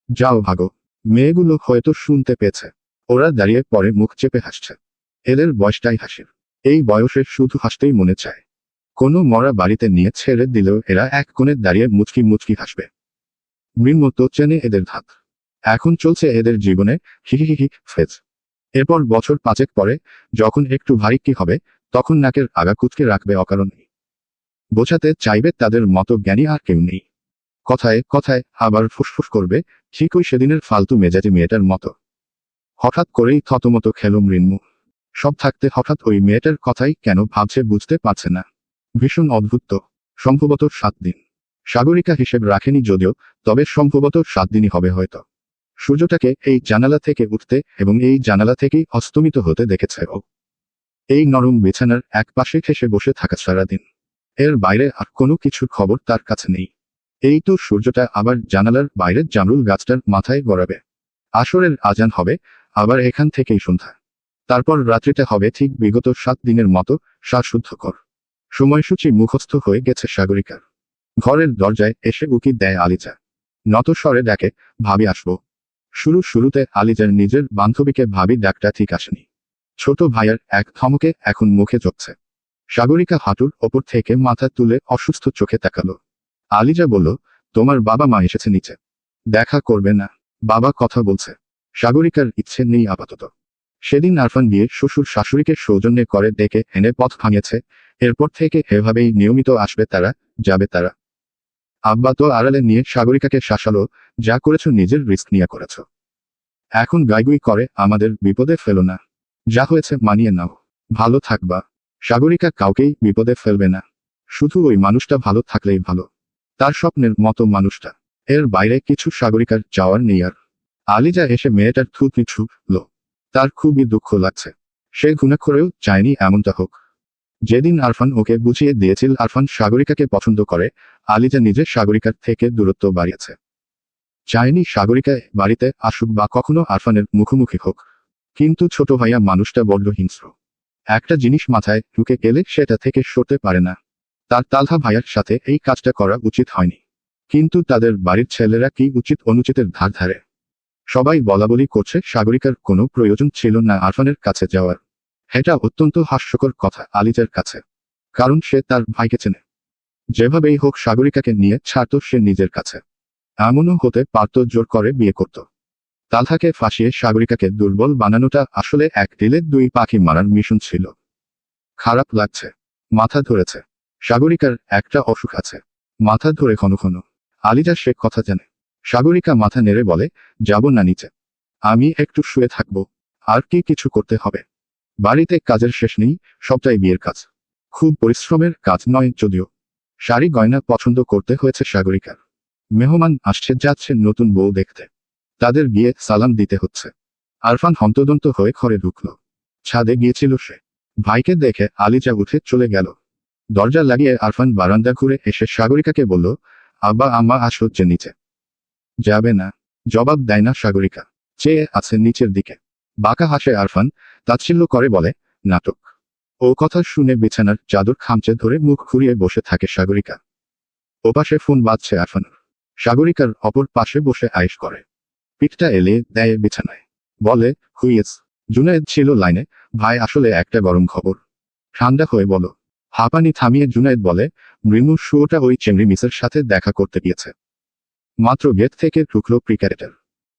যাও ভাগো। মেয়েগুলো হয়তো শুনতে পেয়েছে। ওরা দাঁড়িয়ে পরে মুখ চেপে হাসছে। এদের বয়সটাই হাসির। এই বয়সে শুধু হাসতেই মনে চায়। কোনো মরা বাড়িতে নিয়ে ছেড়ে দিলেও এরা এক কোণে দাঁড়িয়ে মুচকি মুচকি হাসবে। মৃন্মু তো চেনে এদের ধাত। এখন চলছে এদের জীবনে হিহিহিহি ফেজ। এরপর বছর 5 পরে, যখন একটু ভারী কি হবে, তখন নাকের আগা কুচকে রাখবে অকারণে। বোঝাতে চাইবে তাদের মতো জ্ঞানী আর কেউ নেই। কথায় কথায় আবার ফুসফুস করবে, ঠিক ওই সেদিনের ফালতু মেজাজি মেয়েটার মতো। হঠাৎ করেই থতমত খেল মৃন্মু। সব থাকতে হঠাৎ ওই মেয়েটার কথাই কেন ভাবছে বুঝতে পারছে না। ভীষণ অদ্ভুত তো। সম্ভবত 7 দিন। সাগরিকা হিসেব রাখেনি যদিও, তবে সম্ভবত 7 দিনই হবে হয়তো। সূর্যটাকে এই জানালা থেকে উঠতে এবং এই জানালা থেকেই অস্তমিত হতে দেখেছে ও। এই নরম বিছানার এক পাশে ঘেঁষে বসে থাকা সারাদিন। এর বাইরে আর কোনো কিছুর খবর তার কাছে নেই। এই তো সূর্যটা আবার জানালার বাইরের জামরুল গাছটার মাথায় গড়াবে। আসরের আজান হবে, আবার এখান থেকেই সন্ধ্যা। তারপর রাত্রিটা হবে ঠিক বিগত 7 দিনের মতো শ্বাসরুদ্ধকর। সময়সূচি মুখস্থ হয়ে গেছে সাগরিকার। ঘরের দরজায় এসে উকি দেয় আলিজা। নত স্বরে ডাকে, ভাবি আসবো। শুরুতে আলিজার নিজের বান্ধবীকে ভাবি ডাকটা ঠিক আসেনি। ছোট ভাইয়ের এক ধমকে এখন মুখে জপছে। সাগরিকা হাঁটুর ওপর থেকে মাথা তুলে অসুস্থ চোখে তাকালো। আলিজা বলল, তোমার বাবা মা এসেছে নিচে। দেখা করবে না? বাবা কথা বলছে। সাগরিকার ইচ্ছে নেই আপাতত। সেদিন আরফান গিয়ে শ্বশুর শাশুড়িকে সৌজন্যে করে ডেকে এনে পথ ভাঙিয়েছে। এরপর থেকে এভাবেই নিয়মিত আসবে তারা, যাবে তারা। আব্বা তো আড়ালে নিয়ে সাগরিকাকে শাসালো, যা করেছো নিজের রিস্ক নিয়ে করেছো। এখন গাইগুই করে আমাদের বিপদে ফেলো না। যা হয়েছে মানিয়ে নাও, ভালো থাকবা। সাগরিকা কাউকেই বিপদে ফেলবে না, শুধু ওই মানুষটা ভালো থাকলেই ভালো। তার স্বপ্নের মতো মানুষটা। এর বাইরে কিছু সাগরিকার চাওয়ার নেই আর। আলিজা এসে মেয়েটার থুতনি ছুঁলো। তার খুবই দুঃখ লাগছে। সে ঘুণাক্ষরেও চায়নি এমনটা হোক। যেদিন আরফান ওকে বুঝিয়ে দিয়েছিল আরফান সাগরিকাকে পছন্দ করে, আলিজা নিজে সাগরিকার থেকে দূরত্ব বাড়িয়েছে। চায়নি সাগরিকা বাড়িতে আসুক বা কখনো আরফানের মুখোমুখি হোক। কিন্তু ছোট ভাইয়া মানুষটা বড্ড হিংস্র। একটা জিনিস মাথায় ঢুকে গেলে সেটা থেকে সরতে পারে না। তার তালহা ভাইয়ার সাথে এই কাজটা করা উচিত হয়নি। কিন্তু তাদের বাড়ির ছেলেরা কি উচিত অনুচিতের ধার ধারে। সবাই বলাবলি করছে সাগরিকার কোনো প্রয়োজন ছিল না আরফানের কাছে যাওয়ার। এটা অত্যন্ত হাস্যকর কথা আলিজার কাছে। কারণ সে তার ভাইকে চেনে। যেভাবেই হোক সাগরিকাকে নিয়ে ছাড়তো সে নিজের কাছে। এমনও হতে পারত জোর করে বিয়ে করত। তালহাকে ফাঁসিয়ে সাগরিকাকে দুর্বল বানানোটা আসলে এক ঢিলে দুই পাখি মারার মিশন ছিল। খারাপ লাগছে। মাথা ধরেছে। সাগরিকার একটা অসুখ আছে। মাথা ধরে ঘন ঘন। আলিজা সে কথা জানে। সাগরিকা মাথা নেড়ে বলে, যাব না নিচে। আমি একটু শুয়ে থাকবো। আর কি কিছু করতে হবে? বাড়িতে কাজের শেষ নেই, সবটাই বিয়ের কাজ। খুব পরিশ্রমের কাজ নয় যদিও। শাড়ি গয়না পছন্দ করতে হয়েছে সাগরিকার। মেহমান আসছে যাচ্ছে নতুন বউ দেখতে। তাদের গিয়ে সালাম দিতে হচ্ছে। আরফান হন্তদন্ত হয়ে ঘরে ঢুকল। ছাদে গিয়েছিল সে। ভাইকে দেখে আলিজা উঠে চলে গেল। দরজা লাগিয়ে আরফান বারান্দা ঘুরে এসে সাগরিকাকে বলল, আব্বা আম্মা আসো যে নিচে। যাবে না। জবাব দেয় না সাগরিকা। চেয়ে আছে নিচের দিকে। বাঁকা হাসে আরফান, তাচ্ছিল্য করে বলে, নাটক। ও কথা শুনে বিছানার চাদর খামচে ধরে মুখ ঘুরিয়ে বসে থাকে সাগরিকা। ওপাশে ফোন বাজছে আরফানের। সাগরিকার অপর পাশে বসে আয়েশ করে। পিঠটা এলিয়ে দেয় বিছানায়। বলে, হুইয়েস। জুনায়েদ ছিল লাইনে। ভাই আসলে একটা গরম খবর। ঠান্ডা হয়ে বলো। হাঁপানি থামিয়ে জুনায়েদ বলে, মৃন্মু শুয়োটা ওই চেংড়ি মিসের সাথে দেখা করতে গিয়েছে। মাত্র গেট থেকে ঢুকলো প্রিক্যারেটার।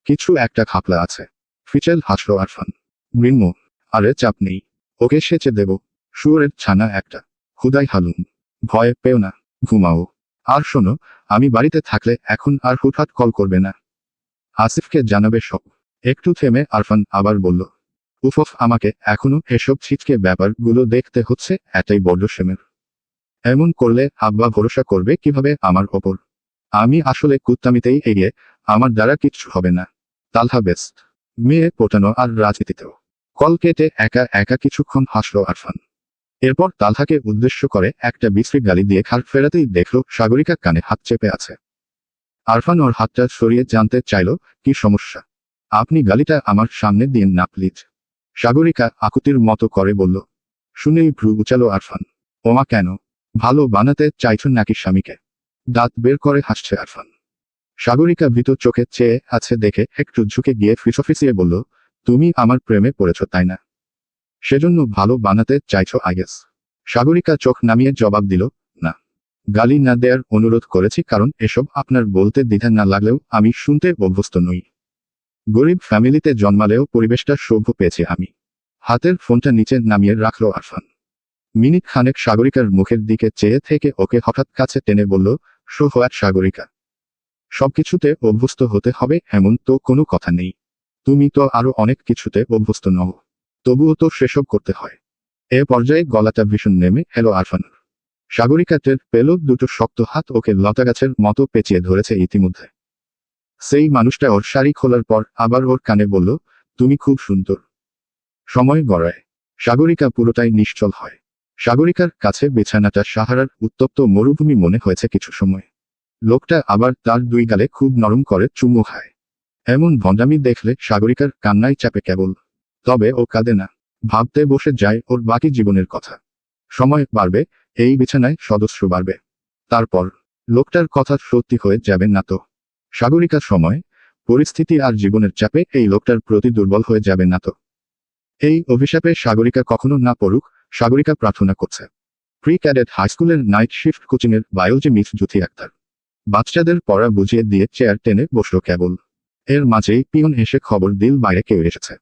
কিছু একটা খাপলা আছে। ফিচেল হাসলো আরফান। মৃন্মু, আরে চাপ নেই। ওকে সেচে দেব। শুয়োরের ছানা একটা। হুদাই হালুম। ভয় পেও না। ঘুমাও। আর শোনো, আমি বাড়িতে থাকলে এখন আর হুটহাট কল করবে না। আসিফকে জানাবে সব। একটু থেমে আরফান আবার বলল, উফ আমাকে এখনো এসব ছিচকে ব্যাপারগুলো দেখতে হচ্ছে, এটাই বড্ড সেমের। এমন করলে আব্বা ভরসা করবে কিভাবে আমার ওপর? আমি আসলে কুত্তামিতেই এগিয়ে, আমার দ্বারা কিচ্ছু হবে না। তালহা বেস্ট। মেয়ে পটানো আর রাজনীতিতেও। কল কেটে একা একা কিছুক্ষণ হাসলো আরফান। এরপর তালহাকে উদ্দেশ্য করে একটা বিশ্রী গালি দিয়ে ঘাড় ফেরাতেই দেখল সাগরিকা কানে হাত চেপে আছে। আরফান ওর হাতটা সরিয়ে জানতে চাইল, কি সমস্যা? আপনি গালিটা আমার সামনে দিন না প্লিজ। সাগরিকা আকুতির মতো করে বলল। শুনেই ভ্রু উচালো আরফান। ওমা কেন? ভালো বানাতে চাইছো নাকি স্বামীকে? দাঁত বের করে হাসছে আরফান। সাগরিকা ভীত চোখে চেয়ে আছে দেখে একটু ঝুঁকে গিয়ে ফিসফিসিয়ে বলল, তুমি আমার প্রেমে পড়েছ তাই না? সেজন্য ভালো বানাতে চাইছো আই গেস। সাগরিকা চোখ নামিয়ে জবাব দিল, না। গালি না দেয়ার অনুরোধ করেছি কারণ এসব আপনার বলতে দ্বিধা না লাগলেও আমি শুনতে অভ্যস্ত নই। গরিব ফ্যামিলিতে জন্মালেও পরিবেশটা সভ্য পেয়েছি আমি। হাতের ফোনটা নিচে নামিয়ে রাখলো আরফান। মিনিট খানেক সাগরিকার মুখের দিকে চেয়ে থেকে ওকে হঠাৎ কাছে টেনে বলল, শো হোয়াট সাগরিকা। সবকিছুতে অভ্যস্ত হতে হবে এমন তো কোনো কথা নেই। তুমি তো আরো অনেক কিছুতে অভ্যস্ত নও। তবুও তো সেসব করতে হয়। এ পর্যায়ে গলাটা ভীষণ নেমে এলো আরফানের। সাগরিকা টের পেল দুটো শক্ত হাত ওকে লতাগাছের মতো পেঁচিয়ে ধরেছে ইতিমধ্যে। সেই মানুষটা ওর শাড়ি খোলার পর আবার ওর কানে বলল, তুমি খুব সুন্দর। সময় গড়ায়। সাগরিকা পুরোটাই নিশ্চল হয়। সাগরিকার কাছে বিছানাটা সাহারার উত্তপ্ত মরুভূমি মনে হয়েছে কিছু সময়। লোকটা আবার তার দুই গালে খুব নরম করে চুমু খায়। এমন ভণ্ডামি দেখলে সাগরিকার কান্নায় চাপে কেবল। তবে ও কাঁদে না। ভাবতে বসে যায় ওর বাকি জীবনের কথা। সময় বাড়বে, এই বিছানায় সদস্য বাড়বে। তারপর লোকটার কথা সত্যি হয়ে যাবে না তো? সাগরিকার সময়, পরিস্থিতি আর জীবনের চাপে এই লোকটার প্রতি দুর্বল হয়ে যাবে না তো? এই অভিশাপে সাগরিকা কখনো না পড়ুক, সাগরিকা প্রার্থনা করছে। প্রি ক্যাডেট হাইস্কুলের নাইট শিফট কোচিংয়ের বায়োলজি মিস জুথি আক্তার। বাচ্চাদের পড়া বুঝিয়ে দিয়ে চেয়ার টেনে বসল কেবল। এর মাঝেই পিয়ন এসে খবর দিল বাইরে কেউ এসেছে,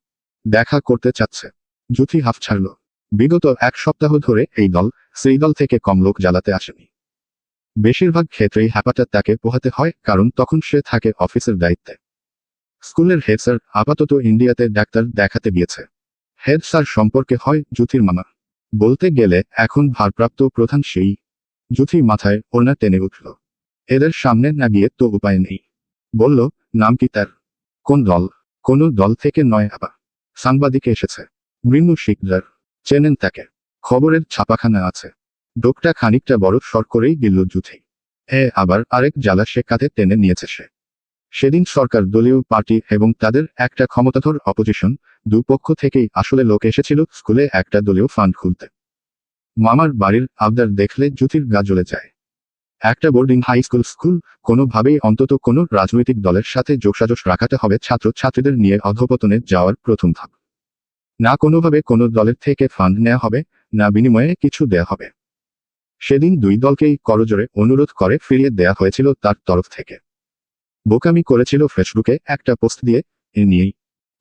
দেখা করতে চাচ্ছে। জুথি হাফ ছাড়ল। বিগত 1 সপ্তাহ ধরে এই দল সেই দল থেকে কম লোক জ্বালাতে আসেনি। বেশিরভাগ ক্ষেত্রেই হ্যাপাটা তাকে পোহাতে হয়, কারণ তখন সে থাকে অফিসের দায়িত্বে। স্কুলের হেড স্যার আপাতত ইন্ডিয়াতে ডাক্তার দেখাতে গিয়েছে। হেড স্যার সম্পর্কে হয় জুথির মামা। বলতে গেলে এখন ভারপ্রাপ্ত প্রধান সেই। জুথি মাথায় ওড়না টেনে উঠল। এদের সামনে না গিয়ে তো উপায় নেই। বলল, নাম কি তার? কোন দল? কোনো দল থেকে নয় আপা, সাংবাদিক এসেছে। মৃন্মু শিকদার, চেনেন তাকে? খবরের ছাপাখানা আছে। ডোকটা খানিকটা বড় সর করেই দিল জুথি। আবার আরেক জ্বালা সে কাঁধে টেনে নিয়েছে সে। সেদিন সরকার দলীয় পার্টি এবং তাদের একটা ক্ষমতাধর অপোজিশন, দুপক্ষ থেকেই আসলে লোক এসেছিল স্কুলে একটা দলীয় ফান্ড খুলতে। মামার বাড়ির আবদার দেখলে জুথির গা জ্বলে যায়। একটা বোর্ডিং হাই স্কুল কোনোভাবেই অন্তত কোনো রাজনৈতিক দলের সাথে যোগসাজশ রাখাতে হবে ছাত্র ছাত্রীদের নিয়ে অধঃপতনে যাওয়ার প্রথম ধাপ। না কোনোভাবে কোনো দলের থেকে ফান্ড নেওয়া হবে, না বিনিময়ে কিছু দেয়া হবে। সেদিন দুই দলকেই করজোরে অনুরোধ করে ফিরিয়ে দেয়া হয়েছিল তার তরফ থেকে। বোকামি করেছিল ফেসবুকে একটা পোস্ট দিয়ে এ নিয়েই।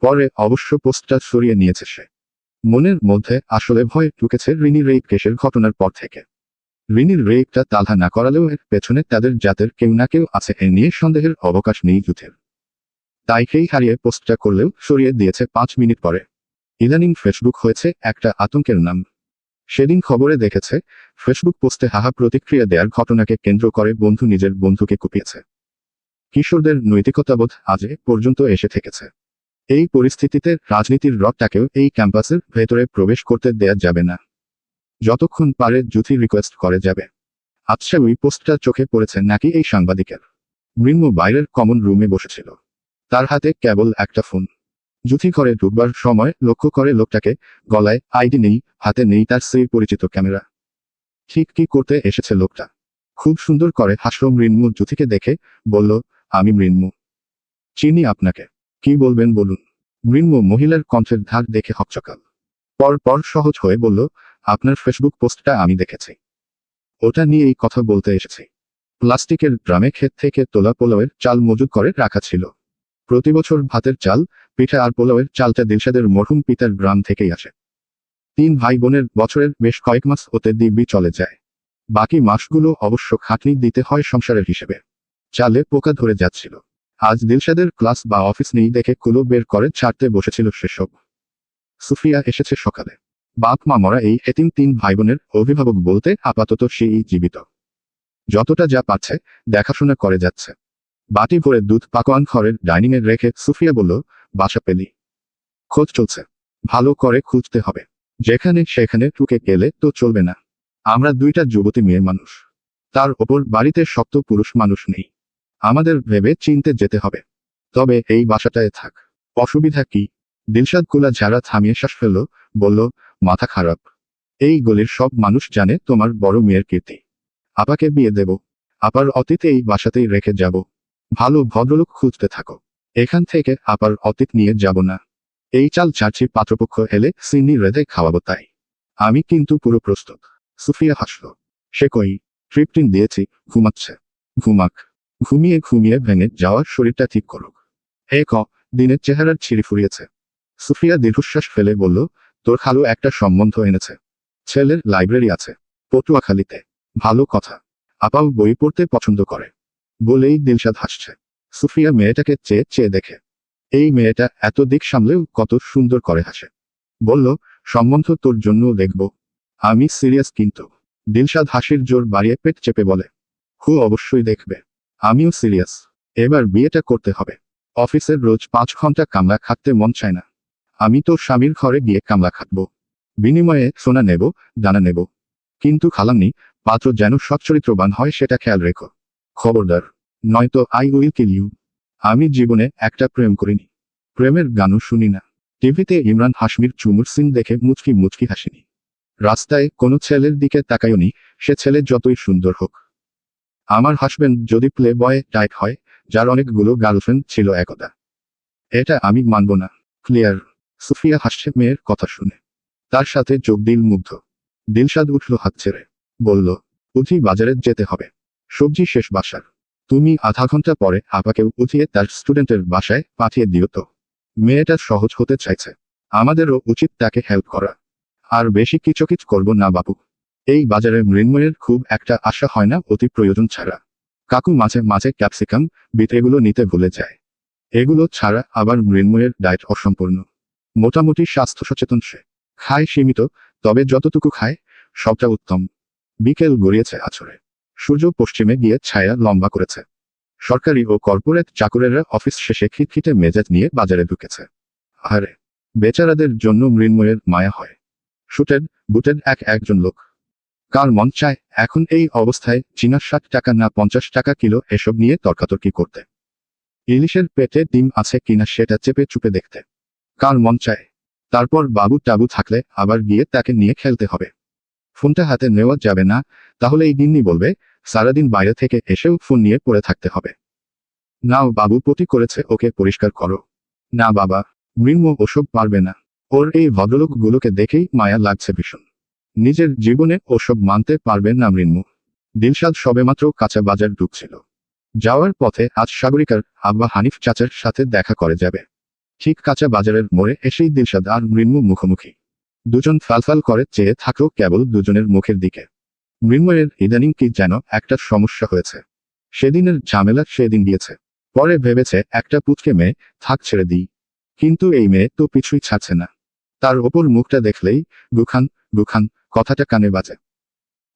পরে অবশ্য পোস্টটা সরিয়ে নিয়েছে সে। মনের মধ্যে আসলে ভয় ঢুকেছে রিনি রেপ কেসের ঘটনার পর থেকে। রিনির রেপটা তালহা না করালেও এর পেছনে তাদের জাতের কেউ না কেউ আছে, এ নিয়ে সন্দেহের অবকাশ নেই জুথের। তাই সেই হারিয়ে পোস্টটা করলেও সরিয়ে দিয়েছে 5 মিনিট পরে। ইদানিং ফেসবুক হয়েছে একটা আতঙ্কের নাম। সেদিন খবরে দেখেছে ফেসবুক পোস্টে হাহা প্রতিক্রিয়া দেওয়ার ঘটনাকে কেন্দ্র করে বন্ধু নিজের বন্ধুকে কুপিয়েছে। কিশোরদের নৈতিকতাবোধ আজ পর্যন্ত এসে থেকেছে। এই পরিস্থিতিতে রাজনীতির রথটাকেও এই ক্যাম্পাসের ভেতরে প্রবেশ করতে দেয়া যাবে না। যতক্ষণ পারে জুথি রিকোয়েস্ট করে যাবে। আচ্ছা, ওই পোস্টটা চোখে পড়েছে নাকি এই সাংবাদিকের? মৃন্মু বাইরের কমন রুমে বসেছিল। তার হাতে কেবল একটা ফোন। জুথি ঘরে ঢুকবার সময় লক্ষ্য করে লোকটাকে। গলায় আইডি নেই, হাতে নেই তার সেই পরিচিত ক্যামেরা। ঠিক কি করতে এসেছে লোকটা? খুব সুন্দর করে হাসল মৃন্মু জুথিকে দেখে, বলল, আমি মৃন্মু। চিনি আপনাকে। কি বলবেন বলুন। মৃন্মু মহিলার কণ্ঠের ধার দেখে হকচকাল। পর সহজ হয়ে বলল, আপনার ফেসবুক পোস্টটা আমি দেখেছি। ওটা নিয়েই কথা বলতে এসেছি। প্লাস্টিকের ড্রামে ক্ষেত থেকে তোলা পোলাওয়ের চাল মজুদ করে রাখা ছিল। প্রতিবছর ভাতের চাল, পিঠা আর পোলাওয়ের চালটা দিলশাদের মরহুম পিতার গ্রাম থেকেই আসে। 3 ভাই বোনের বছরের বেশ কয়েক মাস ওতে দিব্যি চলে যায়। বাকি মাসগুলো অবশ্য খাটনি দিতে হয় সংসারের হিসেবে। চালে পোকা ধরে যাচ্ছিল। আজ দিলশাদের ক্লাস বা অফিস নেই দেখে কুলো বের করে ছাড়তে বসেছিল সেসব। সুফিয়া এসেছে সকালে। বাপ মা মরা এই এতিম 3 ভাই বোনের অভিভাবক বলতে আপাতত সেই জীবিত। যতটা যা পাচ্ছে দেখাশোনা করে যাচ্ছে। বাটি ভরে দুধ পাকোয়ান ঘরের ডাইনিংয়ে রেখে সুফিয়া বলল, বাসা পেলি? খোঁজ চলছে। ভালো করে খুঁজতে হবে। যেখানে সেখানে ঢুকে গেলে তো চলবে না। আমরা 2টা যুবতী মেয়ে মানুষ। তার ওপর বাড়িতে শক্ত পুরুষ মানুষ নেই। আমাদের ভেবে চিনতে যেতে হবে। তবে এই বাসাটায় থাক। অসুবিধা কি? দিলশাদ কুলা ঝাড়া থামিয়ে শ্বাস ফেলল, বলল, মাথা খারাপ। এই গলির সব মানুষ জানে তোমার বড় মেয়ের কীর্তি। আপাকে বিয়ে দেব। আপার অতীত এই বাসাতেই রেখে যাব। ভালো ভদ্রলোক খুঁজতে থাকো। এখান থেকে আপার অতীত নিয়ে যাব না। এই চাল ছাড়ছি পাত্রপক্ষ এলে সিন্নি রেঁধে খাওয়াবো তাই। আমি কিন্তু পুরো প্রস্তুত। সুফিয়া হাসল। সে কই? ট্রিপটিন দিয়েছি, ঘুমাচ্ছে। ঘুমাক। ঘুমিয়ে ঘুমিয়ে ভেঙে যাওয়া শরীরটা ঠিক করুক। দিনের চেহারার ছিঁড়ি ফুরিয়েছে। সুফিয়া দীর্ঘশ্বাস ফেলে বলল, তোর খালু একটা সম্বন্ধ এনেছে। ছেলের লাইব্রেরি আছে পটুয়াখালীতে। ভালো কথা। আপাও বই পড়তে পছন্দ করে। বলেই দিলশাদ হাসছে। সুফিয়া মেয়েটাকে চেয়ে চেয়ে দেখে। এই মেয়েটা এত দিক সামলেও কত সুন্দর করে হাসে। বলল, সম্বন্ধ তোর জন্য দেখব। আমি সিরিয়াস কিন্তু। দিলশাদ হাসির জোর বাড়িয়ে পেট চেপে বলে, অবশ্যই দেখবে। আমিও সিরিয়াস। এবার বিয়েটা করতে হবে। অফিসের রোজ 5 ঘন্টা কামলা খাটতে মন চায় না। আমি তো স্বামীর ঘরে গিয়ে কামলা খাটব। বিনিময়ে সোনা নেব, দানা নেব। কিন্তু খালামনি, পাত্র যেন সচ্চরিত্রবান হয় সেটা খেয়াল রেখো। খবরদার। নয়তো আই উইল কিল ইউ। আমি জীবনে একটা প্রেম করিনি। প্রেমের গানও শুনি না। টিভিতে ইমরান হাশমির চুমুর সিন দেখে মুচকি মুচকি হাসিনি। রাস্তায় কোনো ছেলের দিকে তাকায়নি, সে ছেলে যতই সুন্দর হোক। আমার হাসবেন্ড যদি প্লে বয় টাইপ হয়, যার অনেকগুলো গার্লফ্রেন্ড ছিল একদা। এটা আমি মানব না। ক্লিয়ার? সুফিয়া হাসছে মেয়ের কথা শুনে। তার সাথে যোগ দিল মুগ্ধ। দিলশাদ উঠল হাত ছেড়ে। বলল, উঠি বাজারে যেতে হবে। সবজি শেষ বাসার। তুমি আধা ঘন্টা পরে আপাকেও উঠিয়ে তার স্টুডেন্টের বাসায় পাঠিয়ে দিও তো। মেয়েটা সহজ হতে চাইছে, আমাদেরও উচিত তাকে হেল্প করা। আর বেশি কিচকিচ করব না বাপু। এই বাজারে মৃন্ময়ের খুব একটা আশা হয় না অতি প্রয়োজন ছাড়া। কাকু মাঝে মাঝে ক্যাপসিকাম, বিট এগুলো নিতে ভুলে যায়। এগুলো ছাড়া আবার মৃন্ময়ের ডায়েট অসম্পূর্ণ। মোটামুটি স্বাস্থ্য সচেতন সে। খায় সীমিত, তবে যতটুকু খায় সবটা উত্তম। বিকেল গড়িয়েছে আছড়ে। সূর্য পশ্চিমে গিয়ে ছায়া লম্বা করেছে। সরকারি ও কর্পোরেট চাকুরেরা অফিস শেষে খিটখিটে মেজাজ নিয়ে বাজারে ঢুকেছে। আরে, বেচারাদের জন্য মৃন্ময়ের মায়া হয়। শুটেড বুটেড একজন লোক। কার মন চায় এখন এই অবস্থায় চীনা 60 টাকা না 50 টাকা কিলো এসব নিয়ে তর্কাতর্কি করতে। ইলিশের পেটে ডিম আছে কিনা সেটা চেপে চুপে দেখতে। কার মন চায়? তারপর বাবু টাবু থাকলে আবার গিয়ে তাকে নিয়ে খেলতে হবে। ফোনটা হাতে নেওয়া যাবে না, তাহলে এই গিন্নি বলবে সারাদিন বাইরে থেকে এসেও ফোন নিয়ে পড়ে থাকতে হবে। নাও বাবু পটি করেছে, ওকে পরিষ্কার করো। না বাবা, মৃন্ময় ওসব পারবে না। ওর এই ভদ্রলোকগুলোকে দেখেই মায়া লাগছে ভীষণ। নিজের জীবনে ওসব মানতে পারবে না মৃন্ময়। দিলশাদ সবেমাত্র কাঁচা বাজার ঢুকছিল। যাওয়ার পথে আজ সাগরিকার আব্বা হানিফ চাচার সাথে দেখা করে যাবে। ঠিক কাঁচা বাজারের মোড়ে এসেই দিলশাদ আর মৃন্ময় মুখোমুখি। দুজন ফালফাল করে চেয়ে থাকলো কেবল দুজনের মুখের দিকে। মৃন্ময়ের ইদানিং কি যেন একটা সমস্যা হয়েছে। সেদিনের ঝামেলা সেদিন গিয়েছে। পরে ভেবেছে একটা পুচকে মেয়ে, থাক ছেড়ে দিই। কিন্তু এই মেয়ে তো পিছুই ছাড়ছে না। তার ওপর মুখটা দেখলেই গুখান গুখান কথাটা কানে বাজে।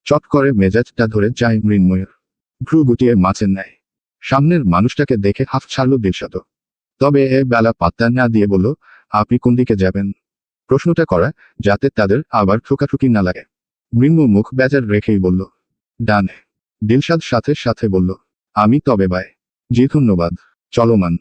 চট করে মেজাজটা ধরে যায় মৃন্ময়ের। ভ্রু গুটিয়ে মাছের নেয়। সামনের মানুষটাকে দেখে হাফ ছাড়ল দিলশাদ। তবে এ বেলা পাত্তা না দিয়ে বলল, আপনি কোন দিকে যাবেন? প্রশ্নটা করা যাতে তাদের আবার ঠোকাঠুকি না লাগে। মৃন্ময় মুখ বেজার রেখেই বলল, ডানে। দিলশাদ সাথে সাথে বলল, আমি তবে বাই। জি ধন্যবাদ, চলমান।